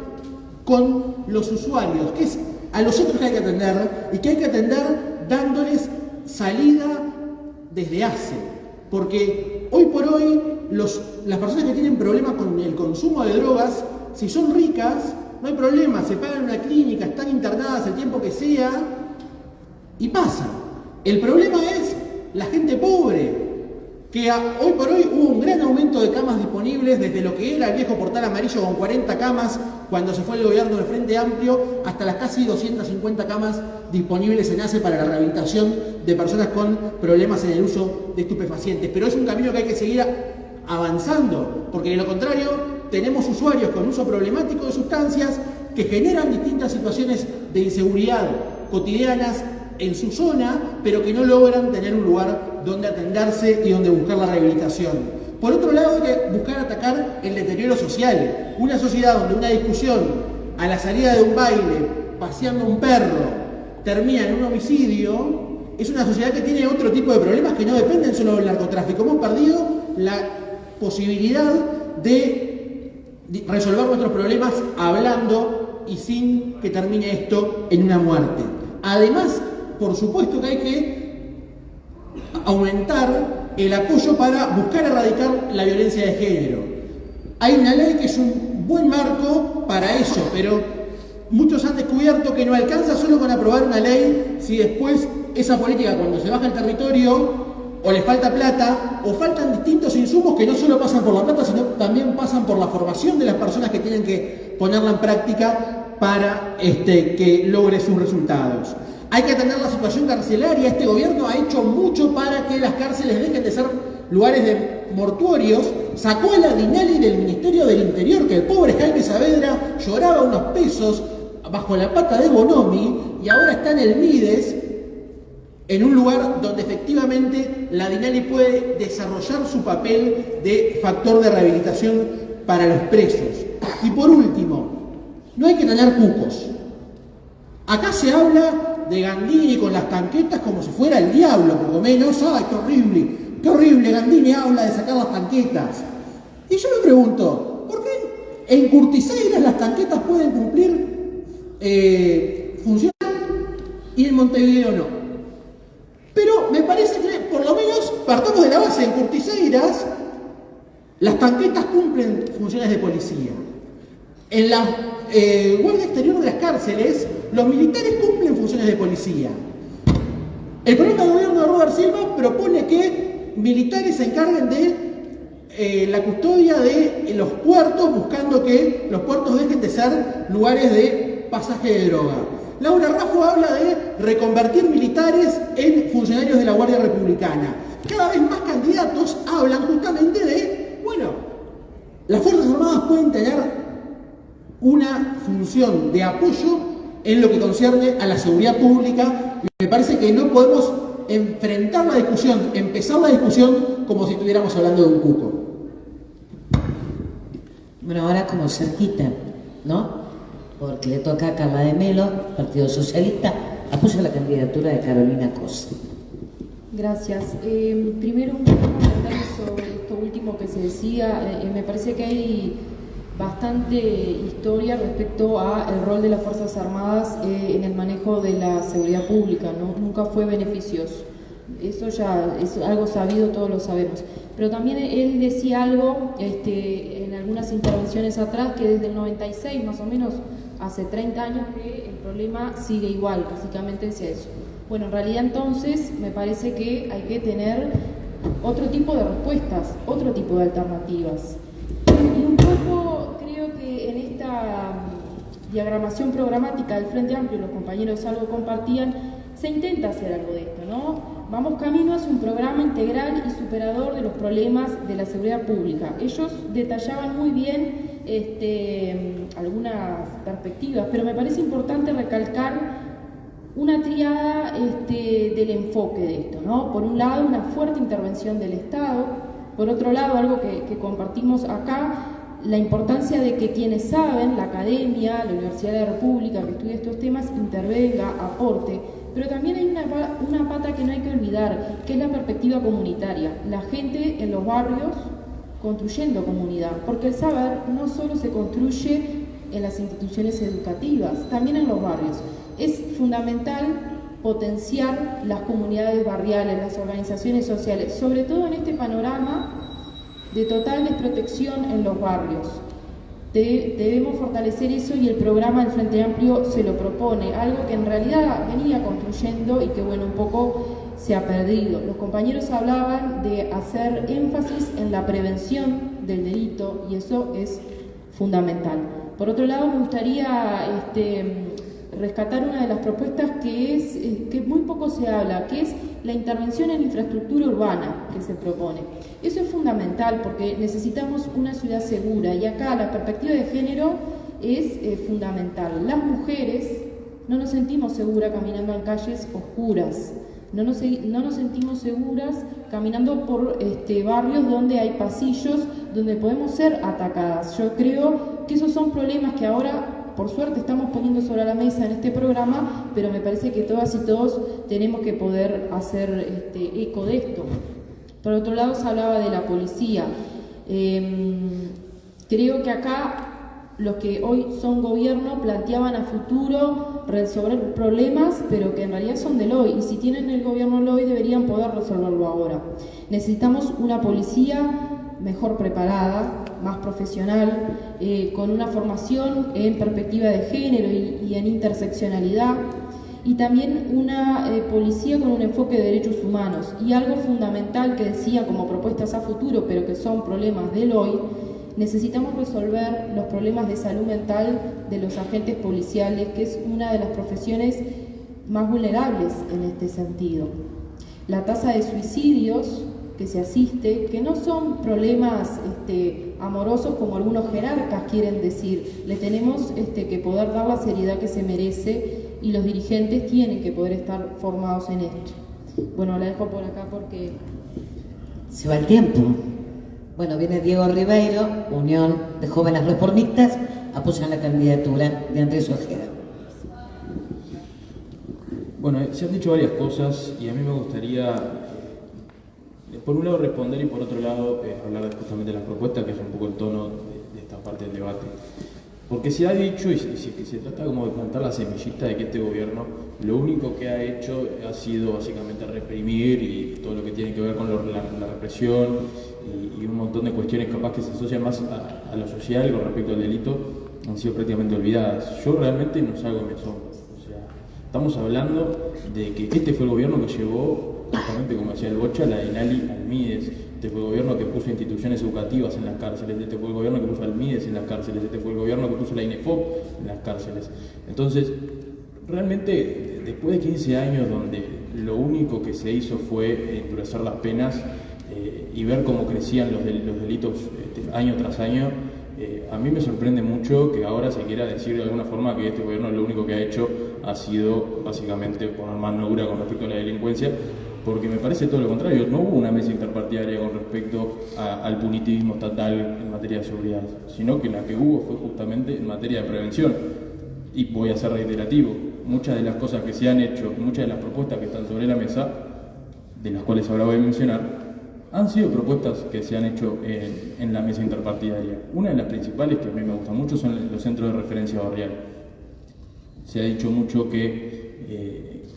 con los usuarios, que es a los otros que hay que atender, y que hay que atender dándoles salida desde hace. Porque hoy por hoy las personas que tienen problemas con el consumo de drogas, si son ricas, no hay problema, se pagan en una clínica, están internadas el tiempo que sea y pasa. El problema es la gente pobre, que hoy por hoy hubo un gran aumento de camas disponibles desde lo que era el viejo portal amarillo con 40 camas cuando se fue el gobierno del Frente Amplio hasta las casi 250 camas disponibles en ACE para la rehabilitación de personas con problemas en el uso de estupefacientes. Pero es un camino que hay que seguir avanzando, porque de lo contrario tenemos usuarios con uso problemático de sustancias que generan distintas situaciones de inseguridad cotidianas en su zona, pero que no logran tener un lugar donde atenderse y donde buscar la rehabilitación. Por otro lado, hay que buscar atacar el deterioro social. Una sociedad donde una discusión a la salida de un baile, paseando un perro, termina en un homicidio, es una sociedad que tiene otro tipo de problemas que no dependen solo del narcotráfico. Hemos perdido la posibilidad de resolver nuestros problemas hablando y sin que termine esto en una muerte. Además, por supuesto que hay que aumentar el apoyo para buscar erradicar la violencia de género. Hay una ley que es un buen marco para eso, pero muchos han descubierto que no alcanza solo con aprobar una ley si después esa política, cuando se baja el territorio, o les falta plata, o faltan distintos insumos que no solo pasan por la plata, sino también pasan por la formación de las personas que tienen que ponerla en práctica para que logre sus resultados. Hay que atender la situación carcelaria. Este gobierno ha hecho mucho para que las cárceles dejen de ser lugares de mortuorios. Sacó a la DINALI del Ministerio del Interior, que el pobre Jaime Saavedra lloraba unos pesos bajo la pata de Bonomi, y ahora está en el MIDES, en un lugar donde efectivamente la DINALI puede desarrollar su papel de factor de rehabilitación para los presos. Y por último, no hay que tener cucos. Acá se habla de Gandini con las tanquetas como si fuera el diablo, por lo menos. ¡Ay, qué horrible! Gandini habla de sacar las tanquetas. Y yo me pregunto, ¿por qué en Curtiseiras las tanquetas pueden cumplir funciones y en Montevideo no? Pero me parece que, por lo menos, partamos de la base. En Curtiseiras las tanquetas cumplen funciones de policía. En la guardia exterior de las cárceles, los militares cumplen funciones de policía. El programa de gobierno de Robert Silva propone que militares se encarguen de la custodia de los puertos, buscando que los puertos dejen de ser lugares de pasaje de droga. Laura Raffo habla de reconvertir militares en funcionarios de la Guardia Republicana. Cada vez más candidatos hablan justamente de, bueno, las Fuerzas Armadas pueden tener una función de apoyo en lo que concierne a la seguridad pública. Me parece que no podemos enfrentar la discusión, empezar la discusión como si estuviéramos hablando de un cuco. Bueno, ahora como cerquita, ¿no? Porque le toca a Carla de Melo, Partido Socialista, apoya la candidatura de Carolina Cosa. Gracias. Primero un comentario sobre esto último que se decía. Me parece que hay bastante historia respecto al rol de las Fuerzas Armadas en el manejo de la seguridad pública, ¿no? Nunca fue beneficioso. Eso ya es algo sabido, todos lo sabemos. Pero también él decía algo en algunas intervenciones atrás, que desde el 96, más o menos, hace 30 años, que el problema sigue igual, básicamente es eso. Bueno, en realidad entonces me parece que hay que tener otro tipo de respuestas, otro tipo de alternativas. Y un poco creo que en esta diagramación programática del Frente Amplio, los compañeros algo compartían, se intenta hacer algo de esto, ¿no? Vamos camino hacia un programa integral y superador de los problemas de la seguridad pública. Ellos detallaban muy bien algunas perspectivas, pero me parece importante recalcar una triada del enfoque de esto, ¿no? Por un lado, una fuerte intervención del Estado, por otro lado, algo que compartimos acá, la importancia de que quienes saben, la academia, la Universidad de la República, que estudia estos temas, intervenga, aporte. Pero también hay una pata que no hay que olvidar, que es la perspectiva comunitaria. La gente en los barrios construyendo comunidad, porque el saber no solo se construye en las instituciones educativas, también en los barrios. Es fundamental potenciar las comunidades barriales, las organizaciones sociales, sobre todo en este panorama de total desprotección en los barrios. Debemos fortalecer eso y el programa del Frente Amplio se lo propone, algo que en realidad venía construyendo y que bueno, un poco se ha perdido. Los compañeros hablaban de hacer énfasis en la prevención del delito y eso es fundamental. Por otro lado, me gustaría rescatar una de las propuestas que muy poco se habla, que es la intervención en infraestructura urbana que se propone. Eso es fundamental porque necesitamos una ciudad segura y acá la perspectiva de género es fundamental. Las mujeres no nos sentimos seguras caminando en calles oscuras, no nos sentimos seguras caminando por barrios donde hay pasillos, donde podemos ser atacadas. Yo creo que esos son problemas que ahora por suerte estamos poniendo sobre la mesa en este programa, pero me parece que todas y todos tenemos que poder hacer eco de esto. Por otro lado, se hablaba de la policía. Creo que acá los que hoy son gobierno planteaban a futuro resolver problemas, pero que en realidad son del hoy, y si tienen el gobierno del hoy deberían poder resolverlo ahora. Necesitamos una policía mejor preparada, más profesional, con una formación en perspectiva de género y en interseccionalidad, y también una policía con un enfoque de derechos humanos. Y algo fundamental que decía como propuestas a futuro, pero que son problemas del hoy, necesitamos resolver los problemas de salud mental de los agentes policiales, que es una de las profesiones más vulnerables en este sentido. La tasa de suicidios que se asiste, que no son problemas amorosos como algunos jerarcas quieren decir, le tenemos que poder dar la seriedad que se merece y los dirigentes tienen que poder estar formados en esto. Bueno, la dejo por acá porque se va el tiempo. Bueno, viene Diego Ribeiro, Unión de Jóvenes Reformistas, apoyan la candidatura de Andrés Ojeda. Bueno, se han dicho varias cosas y a mí me gustaría, por un lado responder y por otro lado hablar justamente de las propuestas, que es un poco el tono de esta parte del debate. Porque se ha dicho, y se trata como de plantar la semillita de que este gobierno lo único que ha hecho ha sido básicamente reprimir y todo lo que tiene que ver con la represión y un montón de cuestiones capaz que se asocian más a lo social con respecto al delito han sido prácticamente olvidadas. Yo realmente no salgo de mi asombro. O sea, estamos hablando de que este fue el gobierno que llevó, justamente como decía el Bocha, la ENALI al MIDES. Este fue el gobierno que puso instituciones educativas en las cárceles, este fue el gobierno que puso al MIDES en las cárceles, este fue el gobierno que puso la INEFOP en las cárceles. Entonces, realmente, después de 15 años donde lo único que se hizo fue endurecer las penas y ver cómo crecían los delitos año tras año, a mí me sorprende mucho que ahora se quiera decir de alguna forma que este gobierno lo único que ha hecho ha sido básicamente poner mano dura con respecto a la delincuencia, porque me parece todo lo contrario. No hubo una mesa interpartidaria con respecto al punitivismo estatal en materia de seguridad, sino que la que hubo fue justamente en materia de prevención. Y voy a ser reiterativo, muchas de las cosas que se han hecho, muchas de las propuestas que están sobre la mesa, de las cuales ahora voy a mencionar, han sido propuestas que se han hecho en la mesa interpartidaria. Una de las principales que a mí me gusta mucho son los centros de referencia barrial. Se ha dicho mucho que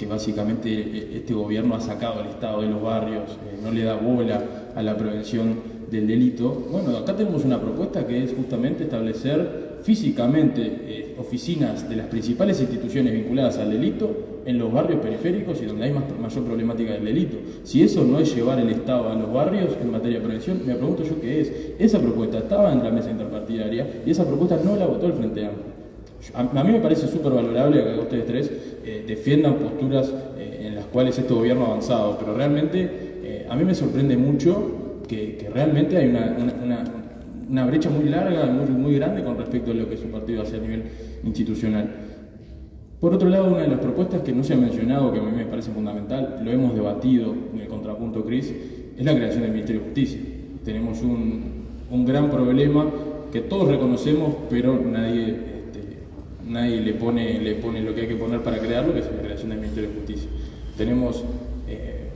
básicamente este gobierno ha sacado al Estado de los barrios, no le da bola a la prevención del delito. Bueno, acá tenemos una propuesta que es justamente establecer físicamente oficinas de las principales instituciones vinculadas al delito en los barrios periféricos y donde hay mayor problemática del delito. Si eso no es llevar el Estado a los barrios en materia de prevención, me pregunto yo qué es. Esa propuesta estaba en la mesa interpartidaria y esa propuesta no la votó el Frente Amplio. A mí me parece súper valorable que ustedes tres defiendan posturas en las cuales este gobierno ha avanzado, pero realmente a mí me sorprende mucho que realmente hay una brecha muy larga, muy grande con respecto a lo que su partido hace a nivel institucional. Por otro lado, una de las propuestas que no se ha mencionado, que a mí me parece fundamental, lo hemos debatido en el contrapunto Cris, es la creación del Ministerio de Justicia. Tenemos un gran problema que todos reconocemos, pero nadie le pone lo que hay que poner para crearlo, que es la creación del Ministerio de Justicia. Tenemos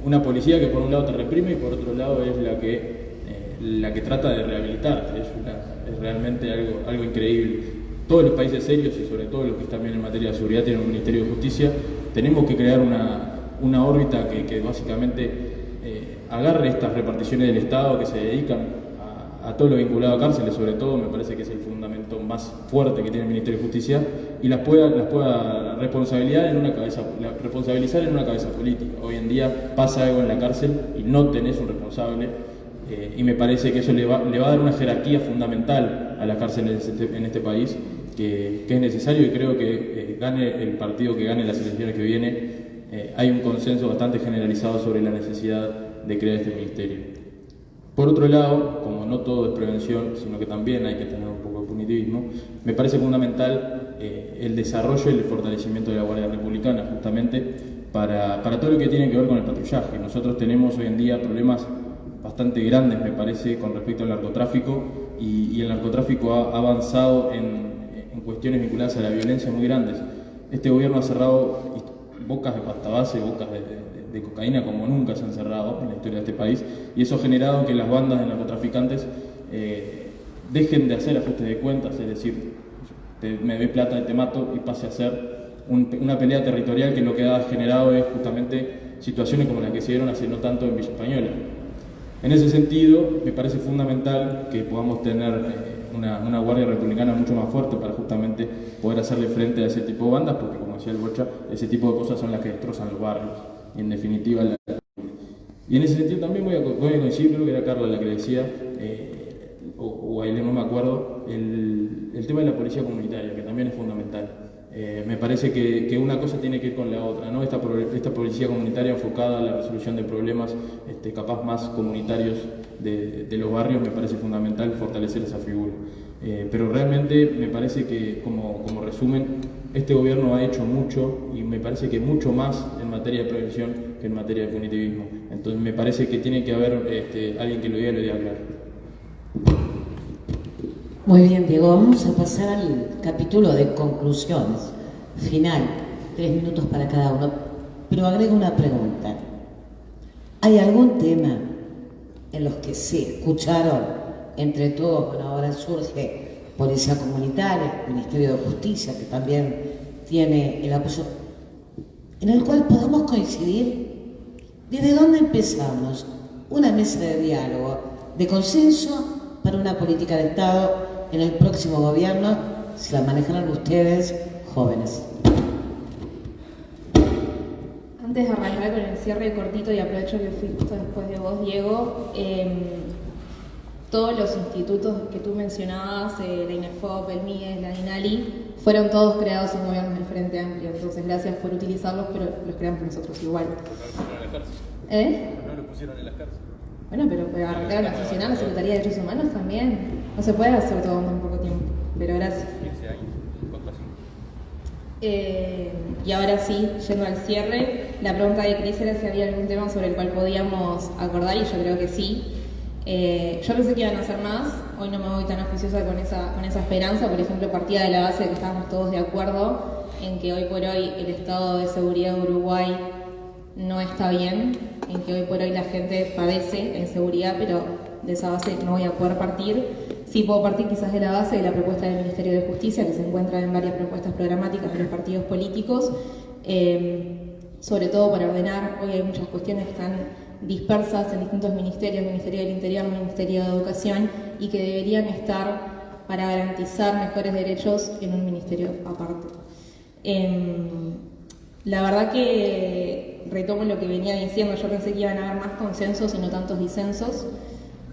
una policía que por un lado te reprime y por otro lado es la que trata de rehabilitarte. Es realmente algo increíble. Todos los países serios y sobre todo los que están bien en materia de seguridad tienen un Ministerio de Justicia. Tenemos que crear una órbita que básicamente agarre estas reparticiones del Estado que se dedican a todo lo vinculado a cárceles, sobre todo, me parece que es el fundamento más fuerte que tiene el Ministerio de Justicia, y las pueda responsabilizar en una cabeza política. Hoy en día pasa algo en la cárcel y no tenés un responsable, y me parece que eso le va a dar una jerarquía fundamental a las cárceles en este país, que es necesario, y creo que gane el partido que gane las elecciones que viene, hay un consenso bastante generalizado sobre la necesidad de crear este ministerio. Por otro lado, como no todo es prevención, sino que también hay que tener un poco de punitivismo, me parece fundamental el desarrollo y el fortalecimiento de la Guardia Republicana, justamente para todo lo que tiene que ver con el patrullaje. Nosotros tenemos hoy en día problemas bastante grandes, me parece, con respecto al narcotráfico, y el narcotráfico ha avanzado en cuestiones vinculadas a la violencia muy grandes. Este gobierno ha cerrado bocas de pasta base, bocas de cocaína como nunca se han cerrado en la historia de este país, y eso ha generado que las bandas de narcotraficantes dejen de hacer ajustes de cuentas, es decir, me doy plata y te mato, y pase a ser una pelea territorial, que lo que ha generado es justamente situaciones como las que se dieron hace no tanto en Villa Española. En ese sentido, me parece fundamental que podamos tener una Guardia Republicana mucho más fuerte para justamente poder hacerle frente a ese tipo de bandas, porque como decía el Bocha, ese tipo de cosas son las que destrozan los barrios, y en definitiva y en ese sentido también voy a coincidir, creo que era Carla la que decía, o Ailén, no me acuerdo, el tema de la policía comunitaria, que también es fundamental. Me parece que una cosa tiene que ir con la otra, ¿no? Esta policía comunitaria enfocada a la resolución de problemas capaz más comunitarios de los barrios, me parece fundamental fortalecer esa figura. Pero realmente me parece que, como resumen, este gobierno ha hecho mucho, y me parece que mucho más en materia de prevención que en materia de punitivismo. Entonces me parece que tiene que haber alguien que lo diga claro. Muy bien, Diego, vamos a pasar al capítulo de conclusiones, final, 3 minutos para cada uno, pero agrego una pregunta. ¿Hay algún tema en los que se escucharon entre todos? Bueno, ahora surge Policía Comunitaria, Ministerio de Justicia, que también tiene el apoyo, en el cual podamos coincidir. ¿Desde dónde empezamos? Una mesa de diálogo, de consenso para una política de Estado en el próximo gobierno, si la manejaran ustedes, jóvenes. Antes de arrancar con el cierre cortito, y aprovecho que fui justo después de vos, Diego, todos los institutos que tú mencionabas, la INEFOP, el MIES, la INALI, fueron todos creados en gobiernos del Frente Amplio. Entonces, gracias por utilizarlos, pero los creamos nosotros igual. No lo pusieron en las cárceles. Bueno, pero arrancaron a funcionar la Secretaría de Derechos Humanos también. No se puede hacer todo en tan poco tiempo, pero gracias. Y ahora sí, yendo al cierre, la pregunta de Cris era si había algún tema sobre el cual podíamos acordar, y yo creo que sí. Yo pensé que iban a hacer más, hoy no me voy tan auspiciosa con esa esperanza. Por ejemplo, partía de la base de que estábamos todos de acuerdo en que hoy por hoy el estado de seguridad de Uruguay no está bien, en que hoy por hoy la gente padece en seguridad, pero de esa base no voy a poder partir. Sí puedo partir quizás de la base de la propuesta del Ministerio de Justicia, que se encuentra en varias propuestas programáticas de los partidos políticos, sobre todo para ordenar. Hoy hay muchas cuestiones que están dispersas en distintos ministerios, Ministerio del Interior, Ministerio de Educación, y que deberían estar para garantizar mejores derechos en un ministerio aparte. La verdad que retomo lo que venía diciendo, yo pensé que iban a haber más consensos y no tantos disensos.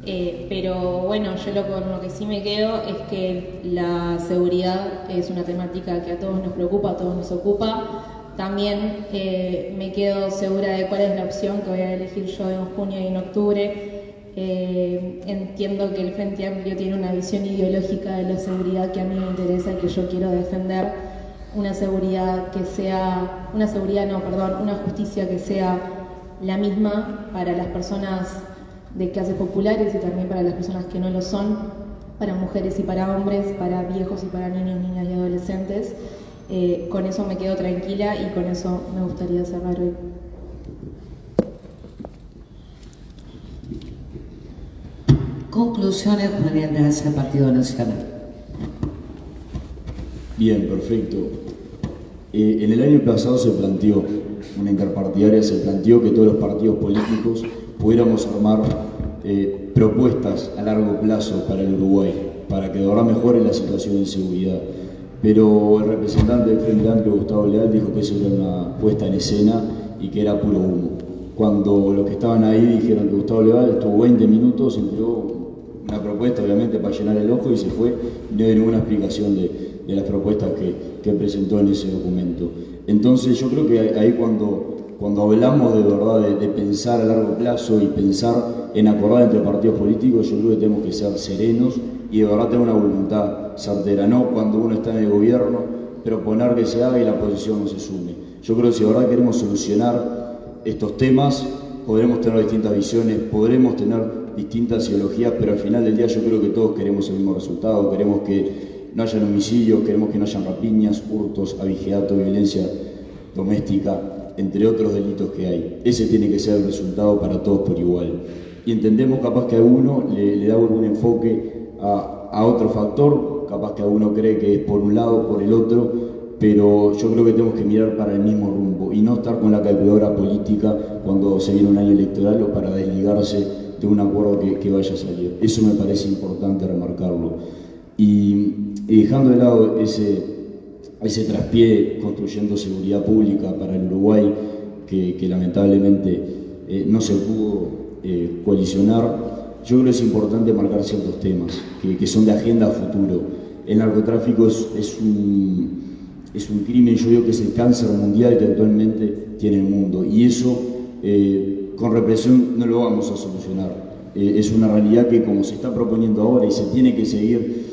Pero bueno, yo con lo que sí me quedo es que la seguridad es una temática que a todos nos preocupa, a todos nos ocupa. También me quedo segura de cuál es la opción que voy a elegir yo en junio y en octubre. Entiendo que el Frente Amplio tiene una visión ideológica de la seguridad que a mí me interesa y que yo quiero defender. Una justicia que sea la misma para las personas de clases populares y también para las personas que no lo son, para mujeres y para hombres, para viejos y para niños, niñas y adolescentes. Con eso me quedo tranquila y con eso me gustaría cerrar hoy. Conclusiones, Julián Gracia, Partido Nacional. Bien, perfecto. En el año pasado se planteó, una interpartidaria, se planteó que todos los partidos políticos pudiéramos armar propuestas a largo plazo para el Uruguay, para que de verdad mejore la situación de seguridad. Pero el representante del Frente Amplio, Gustavo Leal, dijo que eso era una puesta en escena y que era puro humo. Cuando los que estaban ahí dijeron que Gustavo Leal estuvo 20 minutos, entregó una propuesta obviamente para llenar el ojo y se fue, y no dio ninguna explicación de las propuestas que presentó en ese documento. Entonces yo creo que ahí cuando hablamos de verdad de pensar a largo plazo y pensar en acordar entre partidos políticos, yo creo que tenemos que ser serenos y de verdad tener una voluntad certera, no cuando uno está en el gobierno proponer que se haga y la oposición no se sume. Yo creo que si de verdad queremos solucionar estos temas, podremos tener distintas visiones, podremos tener distintas ideologías, pero al final del día yo creo que todos queremos el mismo resultado, queremos que no hayan homicidios, queremos que no hayan rapiñas, hurtos, abigeato, violencia doméstica, entre otros delitos que hay. Ese tiene que ser el resultado para todos por igual. Y entendemos capaz que a uno le da algún enfoque a otro factor, capaz que a uno cree que es por un lado o por el otro, pero yo creo que tenemos que mirar para el mismo rumbo y no estar con la calculadora política cuando se viene un año electoral o para desligarse de un acuerdo que vaya a salir. Eso me parece importante remarcarlo. Y dejando de lado ese traspié construyendo seguridad pública para el Uruguay, que lamentablemente no se pudo coalicionar, yo creo que es importante marcar ciertos temas que son de agenda a futuro. El narcotráfico es un crimen, yo digo que es el cáncer mundial que actualmente tiene el mundo, y eso con represión no lo vamos a solucionar. Es una realidad que, como se está proponiendo ahora y se tiene que seguir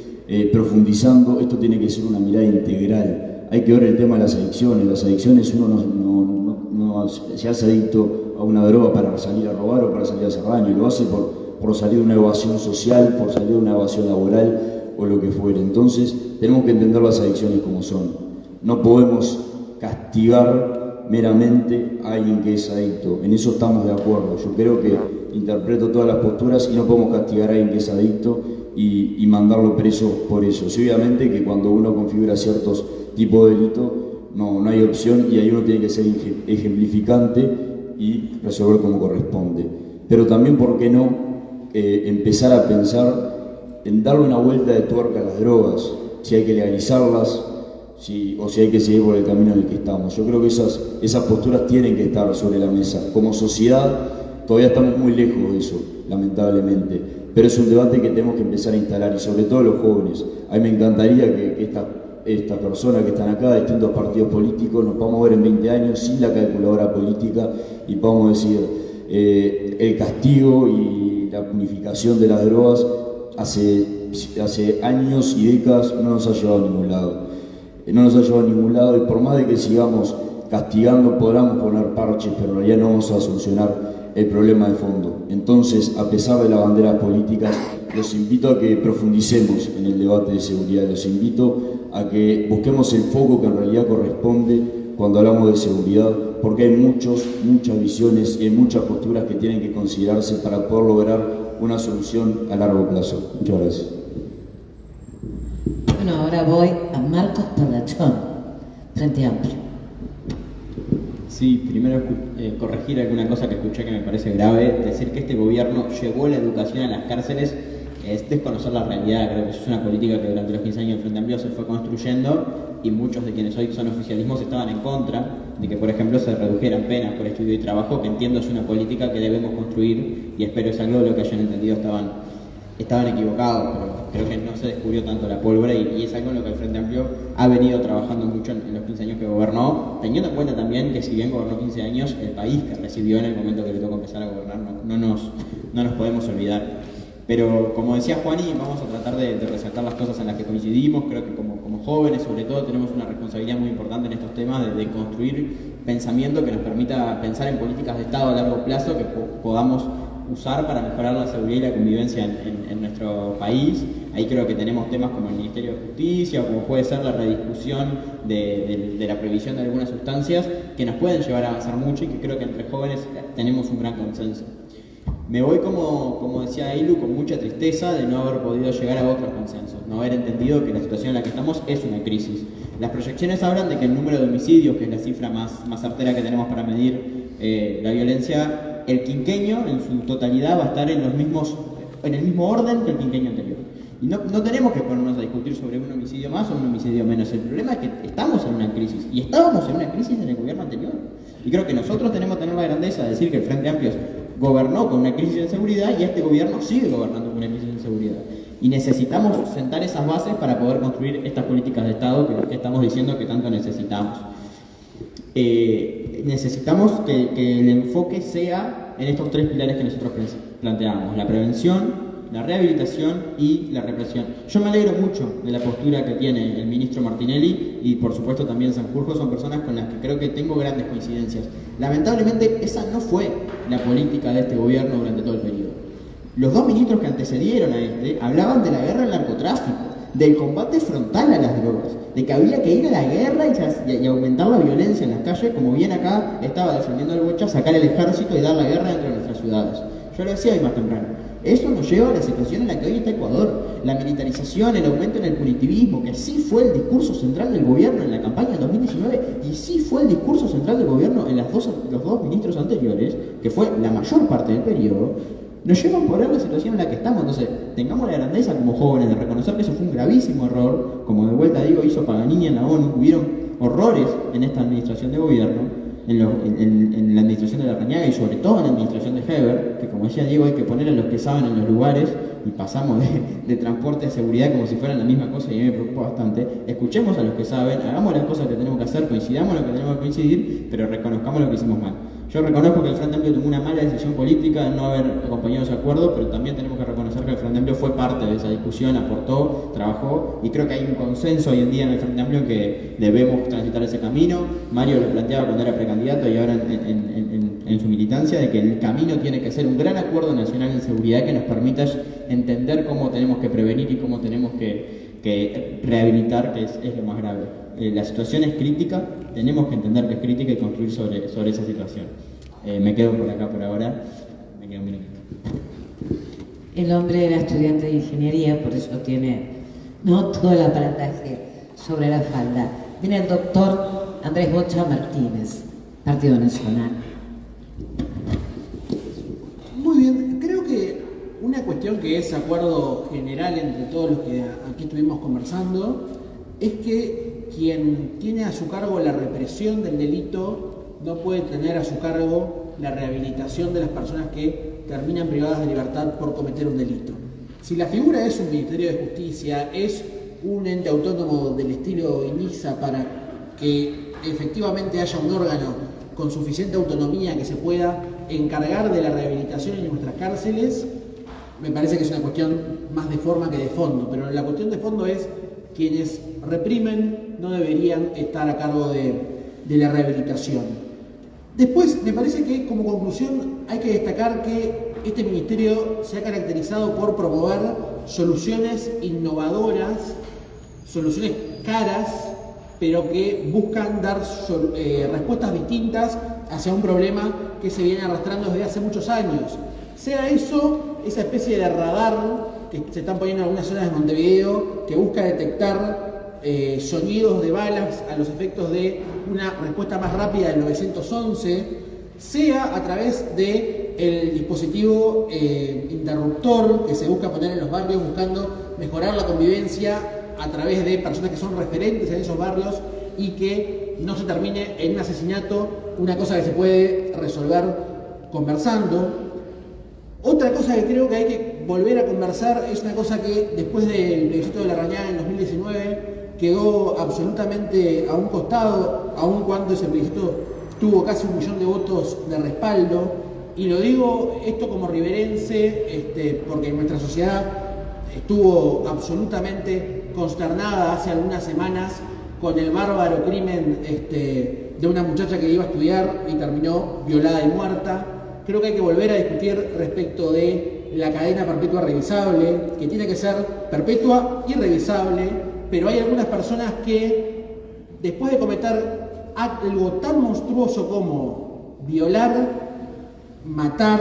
profundizando, esto tiene que ser una mirada integral. Hay que ver el tema de las adicciones. Las adicciones, uno no se hace adicto a una droga para salir a robar o para salir a hacer daño, lo hace por salir de una evasión social, por salir de una evasión laboral o lo que fuere. Entonces tenemos que entender las adicciones como son. No podemos castigar meramente a alguien que es adicto, en eso estamos de acuerdo. Yo creo que interpreto todas las posturas y no podemos castigar a alguien que es adicto y mandarlo preso por eso. Sí, obviamente que cuando uno configura ciertos tipos de delitos no hay opción y ahí uno tiene que ser ejemplificante y resolver como corresponde. Pero también, ¿por qué no empezar a pensar en darle una vuelta de tuerca a las drogas? Si hay que legalizarlas o si hay que seguir por el camino en el que estamos. Yo creo que esas posturas tienen que estar sobre la mesa. Como sociedad todavía estamos muy lejos de eso, lamentablemente, pero es un debate que tenemos que empezar a instalar, y sobre todo los jóvenes. A mí me encantaría que estas personas que están acá, de distintos partidos políticos, nos podamos ver en 20 años sin la calculadora política y podamos decir el castigo y la punificación de las drogas hace años y décadas no nos ha llevado a ningún lado. No nos ha llevado a ningún lado, y por más de que sigamos castigando, podamos poner parches, pero en realidad no vamos a solucionar el problema de fondo. Entonces, a pesar de las banderas políticas, los invito a que profundicemos en el debate de seguridad, los invito a que busquemos el foco que en realidad corresponde cuando hablamos de seguridad, porque hay muchas visiones y hay muchas posturas que tienen que considerarse para poder lograr una solución a largo plazo. Muchas gracias. Bueno, ahora voy a Marcos Parlachón, Frente Amplio. Sí, primero corregir alguna cosa que escuché que me parece grave, decir que este gobierno llevó la educación a las cárceles. es desconocer la realidad. Creo que eso es una política que durante los 15 años del Frente Amplio se fue construyendo y muchos de quienes hoy son oficialismos estaban en contra de que, por ejemplo, se redujeran penas por estudio y trabajo, que entiendo es una política que debemos construir y espero es algo de lo que hayan entendido estaban equivocados, pero creo que no se descubrió tanto la pólvora y es algo en lo que el Frente Amplio ha venido trabajando mucho en los 15 años que gobernó, teniendo en cuenta también que si bien gobernó 15 años, el país que recibió en el momento que le tocó empezar a gobernar no nos podemos olvidar. Pero como decía Juani, vamos a tratar de resaltar las cosas en las que coincidimos. Creo que como jóvenes, sobre todo, tenemos una responsabilidad muy importante en estos temas de construir pensamiento que nos permita pensar en políticas de Estado a largo plazo que podamos usar para mejorar la seguridad y la convivencia en nuestro país. Ahí creo que tenemos temas como el Ministerio de Justicia o como puede ser la rediscusión de la prohibición de algunas sustancias que nos pueden llevar a avanzar mucho y que creo que entre jóvenes tenemos un gran consenso. Me voy, como decía Ailu, con mucha tristeza de no haber podido llegar a otros consensos, no haber entendido que la situación en la que estamos es una crisis. Las proyecciones hablan de que el número de homicidios, que es la cifra más certera que tenemos para medir la violencia, el quinquenio en su totalidad va a estar en el mismo orden que el quinquenio anterior. Y no tenemos que ponernos a discutir sobre un homicidio más o un homicidio menos. El problema es que estamos en una crisis, y estábamos en una crisis en el gobierno anterior. Y creo que nosotros tenemos que tener la grandeza de decir que el Frente Amplio gobernó con una crisis de seguridad y este gobierno sigue gobernando con una crisis de seguridad. Y necesitamos sentar esas bases para poder construir estas políticas de Estado que estamos diciendo que tanto necesitamos. Necesitamos que el enfoque sea en estos tres pilares que nosotros planteamos: la prevención, la rehabilitación y la represión. Yo me alegro mucho de la postura que tiene el ministro Martinelli y por supuesto también Sanjurjo, son personas con las que creo que tengo grandes coincidencias. Lamentablemente esa no fue la política de este gobierno durante todo el periodo. Los dos ministros que antecedieron a este hablaban de la guerra al narcotráfico, del combate frontal a las drogas, de que había que ir a la guerra y aumentar la violencia en las calles, como bien acá estaba defendiendo el Bocha, sacar el ejército y dar la guerra dentro de nuestras ciudades. Yo lo decía hoy más temprano. Eso nos lleva a la situación en la que hoy está Ecuador, la militarización, el aumento en el punitivismo, que sí fue el discurso central del gobierno en la campaña de 2019 y sí fue el discurso central del gobierno en los dos ministros anteriores, que fue la mayor parte del periodo, nos lleva a poner la situación en la que estamos. Entonces, tengamos la grandeza como jóvenes de reconocer que eso fue un gravísimo error, como de vuelta digo, hizo Paganini en la ONU, hubieron horrores en esta administración de gobierno, en la administración de Larrañaga y sobre todo en la administración de Heber, que como decía Diego, hay que poner a los que saben en los lugares y pasamos de transporte a seguridad como si fueran la misma cosa y a mí me preocupa bastante. Escuchemos a los que saben, hagamos las cosas que tenemos que hacer, coincidamos en lo que tenemos que coincidir, pero reconozcamos lo que hicimos mal. Yo reconozco que el Frente Amplio tomó una mala decisión política en no haber acompañado ese acuerdo, pero también tenemos que reconocer que el Frente Amplio fue parte de esa discusión, aportó, trabajó, y creo que hay un consenso hoy en día en el Frente Amplio que debemos transitar ese camino. Mario lo planteaba cuando era precandidato y ahora en su militancia, de que el camino tiene que ser un gran acuerdo nacional en seguridad que nos permita entender cómo tenemos que prevenir y cómo tenemos que rehabilitar, que es lo más grave. La situación es crítica, tenemos que entender que es crítica y construir sobre esa situación. Me quedo por acá por ahora, me quedo un minuto. El hombre era estudiante de ingeniería, por eso tiene todo el aparataje sobre la falda. Viene el doctor Andrés Bocha Martínez, Partido Nacional. Muy bien, creo que una cuestión que es acuerdo general entre todos los que aquí estuvimos conversando es que quien tiene a su cargo la represión del delito no puede tener a su cargo la rehabilitación de las personas que terminan privadas de libertad por cometer un delito. Si la figura es un Ministerio de Justicia, es un ente autónomo del estilo INISA para que efectivamente haya un órgano con suficiente autonomía que se pueda encargar de la rehabilitación en nuestras cárceles, me parece que es una cuestión más de forma que de fondo, pero la cuestión de fondo es quienes reprimen no deberían estar a cargo de la rehabilitación. Después, me parece que como conclusión hay que destacar que este ministerio se ha caracterizado por promover soluciones innovadoras, soluciones caras, pero que buscan dar respuestas distintas hacia un problema que se viene arrastrando desde hace muchos años. Sea eso, esa especie de radar que se están poniendo en algunas zonas de Montevideo, que busca detectar sonidos de balas a los efectos de una respuesta más rápida del 911, sea a través de el dispositivo interruptor que se busca poner en los barrios buscando mejorar la convivencia a través de personas que son referentes en esos barrios y que no se termine en un asesinato, una cosa que se puede resolver conversando. Otra cosa que creo que hay que volver a conversar es una cosa que después del plebiscito de Larrañaga en 2019 quedó absolutamente a un costado, aun cuando ese plebiscito tuvo casi 1 millón de votos de respaldo. Y lo digo esto como riverense, porque nuestra sociedad estuvo absolutamente consternada hace algunas semanas con el bárbaro crimen de una muchacha que iba a estudiar y terminó violada y muerta. Creo que hay que volver a discutir respecto de la cadena perpetua revisable, que tiene que ser perpetua y revisable, pero hay algunas personas que después de cometer algo tan monstruoso como violar, matar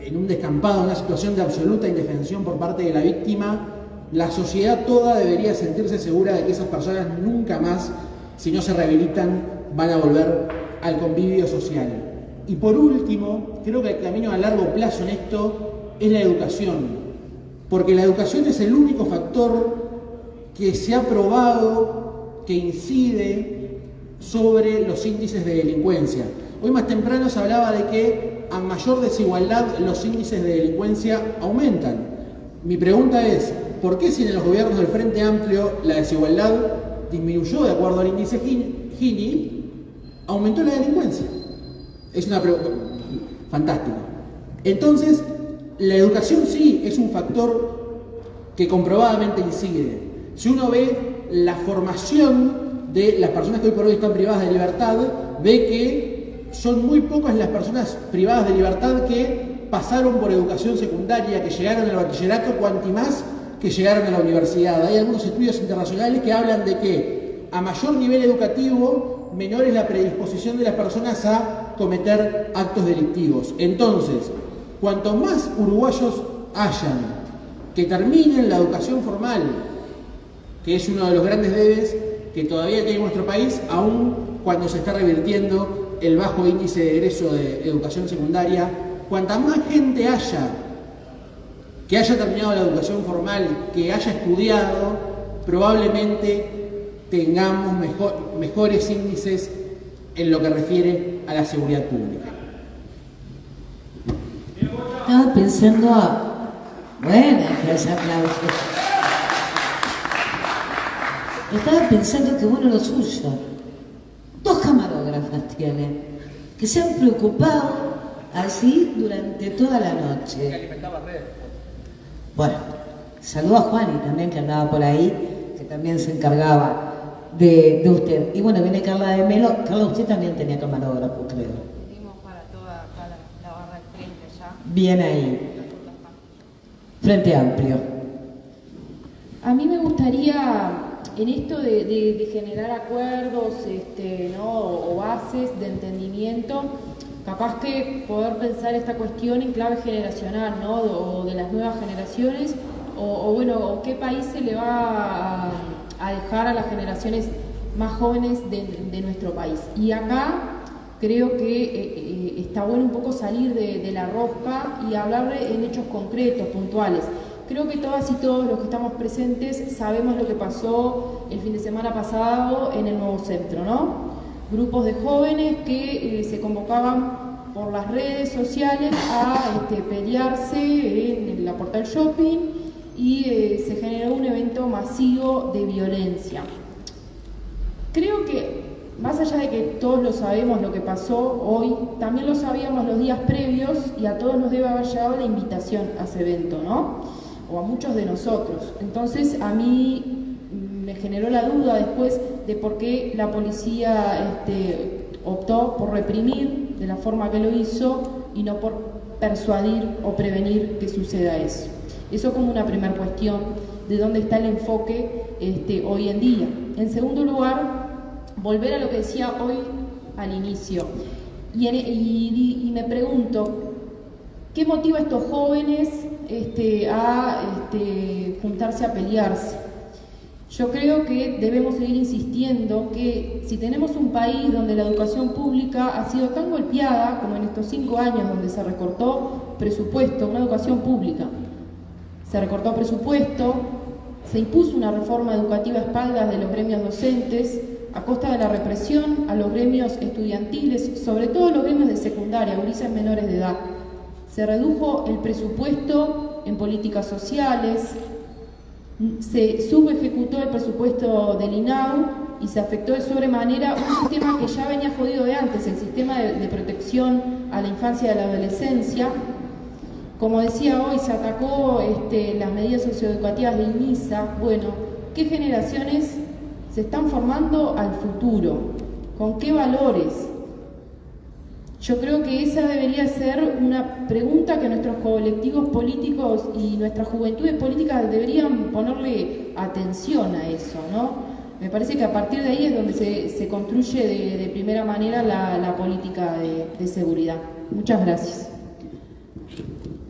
en un descampado, en una situación de absoluta indefensión por parte de la víctima, la sociedad toda debería sentirse segura de que esas personas nunca más, si no se rehabilitan, van a volver al convivio social. Y por último, creo que el camino a largo plazo en esto es la educación, porque la educación es el único factor que se ha probado que incide sobre los índices de delincuencia. Hoy más temprano se hablaba de que a mayor desigualdad los índices de delincuencia aumentan. Mi pregunta es, ¿por qué si en los gobiernos del Frente Amplio la desigualdad disminuyó de acuerdo al índice Gini, aumentó la delincuencia? Es una pregunta fantástica. Entonces, la educación sí es un factor que comprobadamente incide. Si uno ve la formación de las personas que hoy por hoy están privadas de libertad, ve que son muy pocas las personas privadas de libertad que pasaron por educación secundaria, que llegaron al bachillerato, cuanti más que llegaron a la universidad. Hay algunos estudios internacionales que hablan de que a mayor nivel educativo, menor es la predisposición de las personas a cometer actos delictivos. Entonces, cuanto más uruguayos hayan que terminen la educación formal, que es uno de los grandes debes que todavía tiene nuestro país, aun cuando se está revirtiendo el bajo índice de egreso de educación secundaria, cuanta más gente haya que haya terminado la educación formal, que haya estudiado, probablemente tengamos mejores índices en lo que refiere a la seguridad pública. Estaba pensando Bueno, ese aplauso. Estaba pensando que bueno lo suyo. 2 camarógrafas tiene, que se han preocupado así durante toda la noche. Bueno, saludo a Juani también, que andaba por ahí, que también se encargaba de usted. Y bueno, viene Carla de Melo. Carla, usted también tenía camarógrafo, creo. Dimos para toda la barra de frente ya. Bien ahí. Frente Amplio. A mí me gustaría, en esto de generar acuerdos, ¿no? o bases de entendimiento, capaz que poder pensar esta cuestión en clave generacional, ¿no? o de las nuevas generaciones, o qué país se le va a dejar a las generaciones más jóvenes de nuestro país. Y acá creo que está bueno un poco salir de la rosca y hablar en hechos concretos, puntuales. Creo que todas y todos los que estamos presentes sabemos lo que pasó el fin de semana pasado en el Nuevo Centro, ¿no? Grupos de jóvenes que se convocaban por las redes sociales a pelearse en la Portal Shopping y se generó un evento masivo de violencia. Creo que, más allá de que todos lo sabemos lo que pasó hoy, también lo sabíamos los días previos y a todos nos debe haber llegado la invitación a ese evento, ¿no? O a muchos de nosotros. Entonces a mí me generó la duda después de por qué la policía optó por reprimir de la forma que lo hizo y no por persuadir o prevenir que suceda eso. Eso como una primera cuestión de dónde está el enfoque hoy en día. En segundo lugar, volver a lo que decía hoy al inicio. Y me pregunto, ¿qué motiva a estos jóvenes a juntarse a pelearse? Yo creo que debemos seguir insistiendo que si tenemos un país donde la educación pública ha sido tan golpeada como en estos 5 años donde se recortó presupuesto, una educación pública, se recortó presupuesto, se impuso una reforma educativa a espaldas de los gremios docentes, a costa de la represión a los gremios estudiantiles, sobre todo los gremios de secundaria, gurises menores de edad. Se redujo el presupuesto en políticas sociales, se subejecutó el presupuesto del INAU y se afectó de sobremanera un sistema que ya venía jodido de antes, el sistema de protección a la infancia y a la adolescencia. Como decía hoy, se atacó las medidas socioeducativas de INISA. Bueno, ¿qué generaciones se están formando al futuro? ¿Con qué valores? Yo creo que esa debería ser una pregunta que nuestros colectivos políticos y nuestras juventudes políticas deberían ponerle atención a eso, ¿no? Me parece que a partir de ahí es donde se construye de primera manera la política de seguridad. Muchas gracias.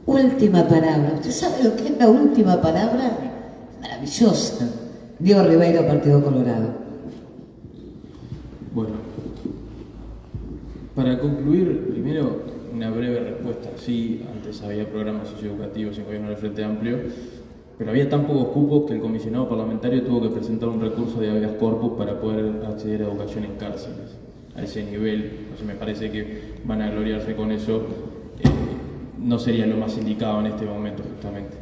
Última palabra. ¿Usted sabe lo que es la última palabra? Maravillosa. Diego Ribeiro, Partido Colorado. Bueno, para concluir, primero una breve respuesta. Sí, antes había programas socioeducativos en gobierno del Frente Amplio, pero había tan pocos cupos que el comisionado parlamentario tuvo que presentar un recurso de habeas corpus para poder acceder a educación en cárceles. A ese nivel, me parece que van a gloriarse con eso, no sería lo más indicado en este momento justamente.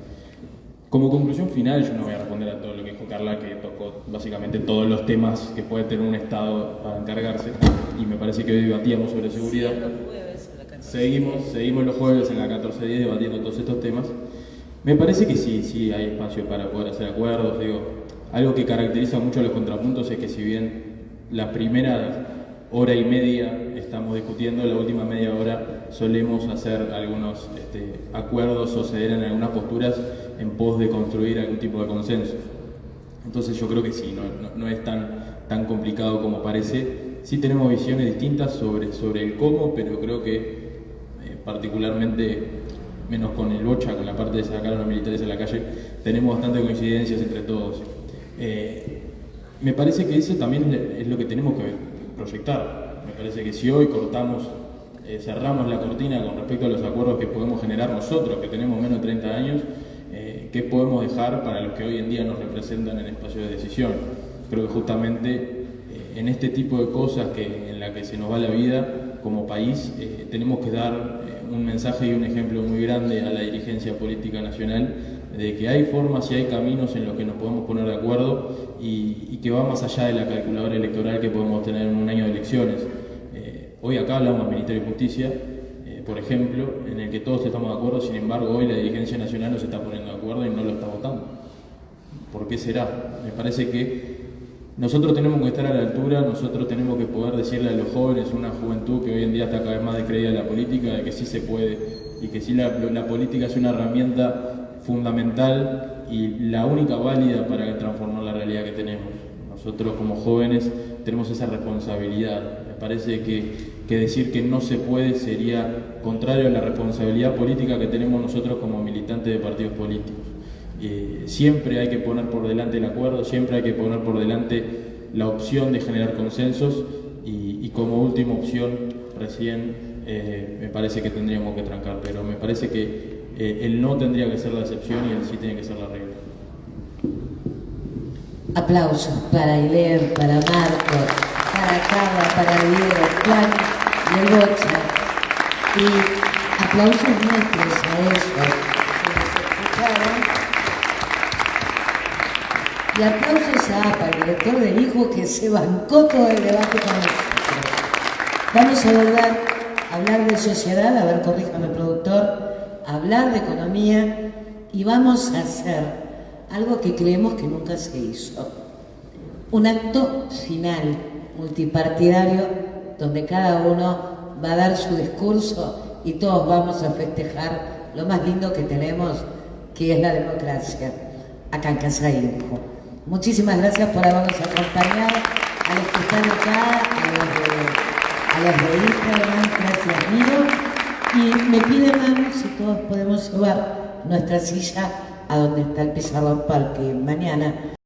Como conclusión final, yo no voy a responder a todo lo que dijo Carla, que tocó básicamente todos los temas que puede tener un Estado para encargarse, y me parece que hoy debatíamos sobre seguridad. Seguimos los jueves en la 14:10 debatiendo todos estos temas. Me parece que sí hay espacio para poder hacer acuerdos. Digo, algo que caracteriza mucho a los contrapuntos es que si bien la primera hora y media estamos discutiendo, la última media hora solemos hacer algunos acuerdos o ceder en algunas posturas en pos de construir algún tipo de consenso. Entonces yo creo que sí, no es tan complicado como parece. Sí tenemos visiones distintas sobre el cómo, pero creo que particularmente, menos con el Bocha, con la parte de sacar a los militares a la calle, tenemos bastante coincidencias entre todos. Me parece que eso también es lo que tenemos que proyectar. Me parece que si hoy cerramos la cortina con respecto a los acuerdos que podemos generar nosotros, que tenemos menos de 30 años, ¿qué podemos dejar para los que hoy en día nos representan en espacio de decisión? Creo que justamente en este tipo de cosas en la que se nos va la vida como país, tenemos que dar un mensaje y un ejemplo muy grande a la dirigencia política nacional de que hay formas y hay caminos en los que nos podemos poner de acuerdo y que va más allá de la calculadora electoral que podemos tener en un año de elecciones. Hoy acá hablamos del Ministerio de Justicia, por ejemplo, en el que todos estamos de acuerdo, sin embargo hoy la dirigencia nacional no se está poniendo de acuerdo y no lo está votando. ¿Por qué será? Me parece que nosotros tenemos que estar a la altura, nosotros tenemos que poder decirle a los jóvenes, una juventud que hoy en día está cada vez más descreída en la política, de que sí se puede y que sí la política es una herramienta fundamental y la única válida para transformar la realidad que tenemos. Nosotros como jóvenes tenemos esa responsabilidad. Me parece que decir que no se puede sería contrario a la responsabilidad política que tenemos nosotros como militantes de partidos políticos. Siempre hay que poner por delante el acuerdo, siempre hay que poner por delante la opción de generar consensos y como última opción recién me parece que tendríamos que trancar, pero me parece que el no tendría que ser la excepción y el sí tiene que ser la regla. Aplausos para Iler, para Marco, para Carla, para Diego, Juan y el Bocha. Y aplausos nuestros a ellos que nos escucharon. Y aplausos a APA, el director del Hijo, que se bancó todo el debate con nosotros. Vamos a volver a hablar de sociedad, a ver, corríjame productor, a hablar de economía y vamos a hacer algo que creemos que nunca se hizo. Un acto final, multipartidario, donde cada uno va a dar su discurso y todos vamos a festejar lo más lindo que tenemos, que es la democracia, acá en Casa de Hijo. Muchísimas gracias por habernos acompañado, a los que están acá, a los de Instagram, gracias Miro. Y me piden manos si todos podemos llevar nuestra silla a donde está el pizarrón para que mañana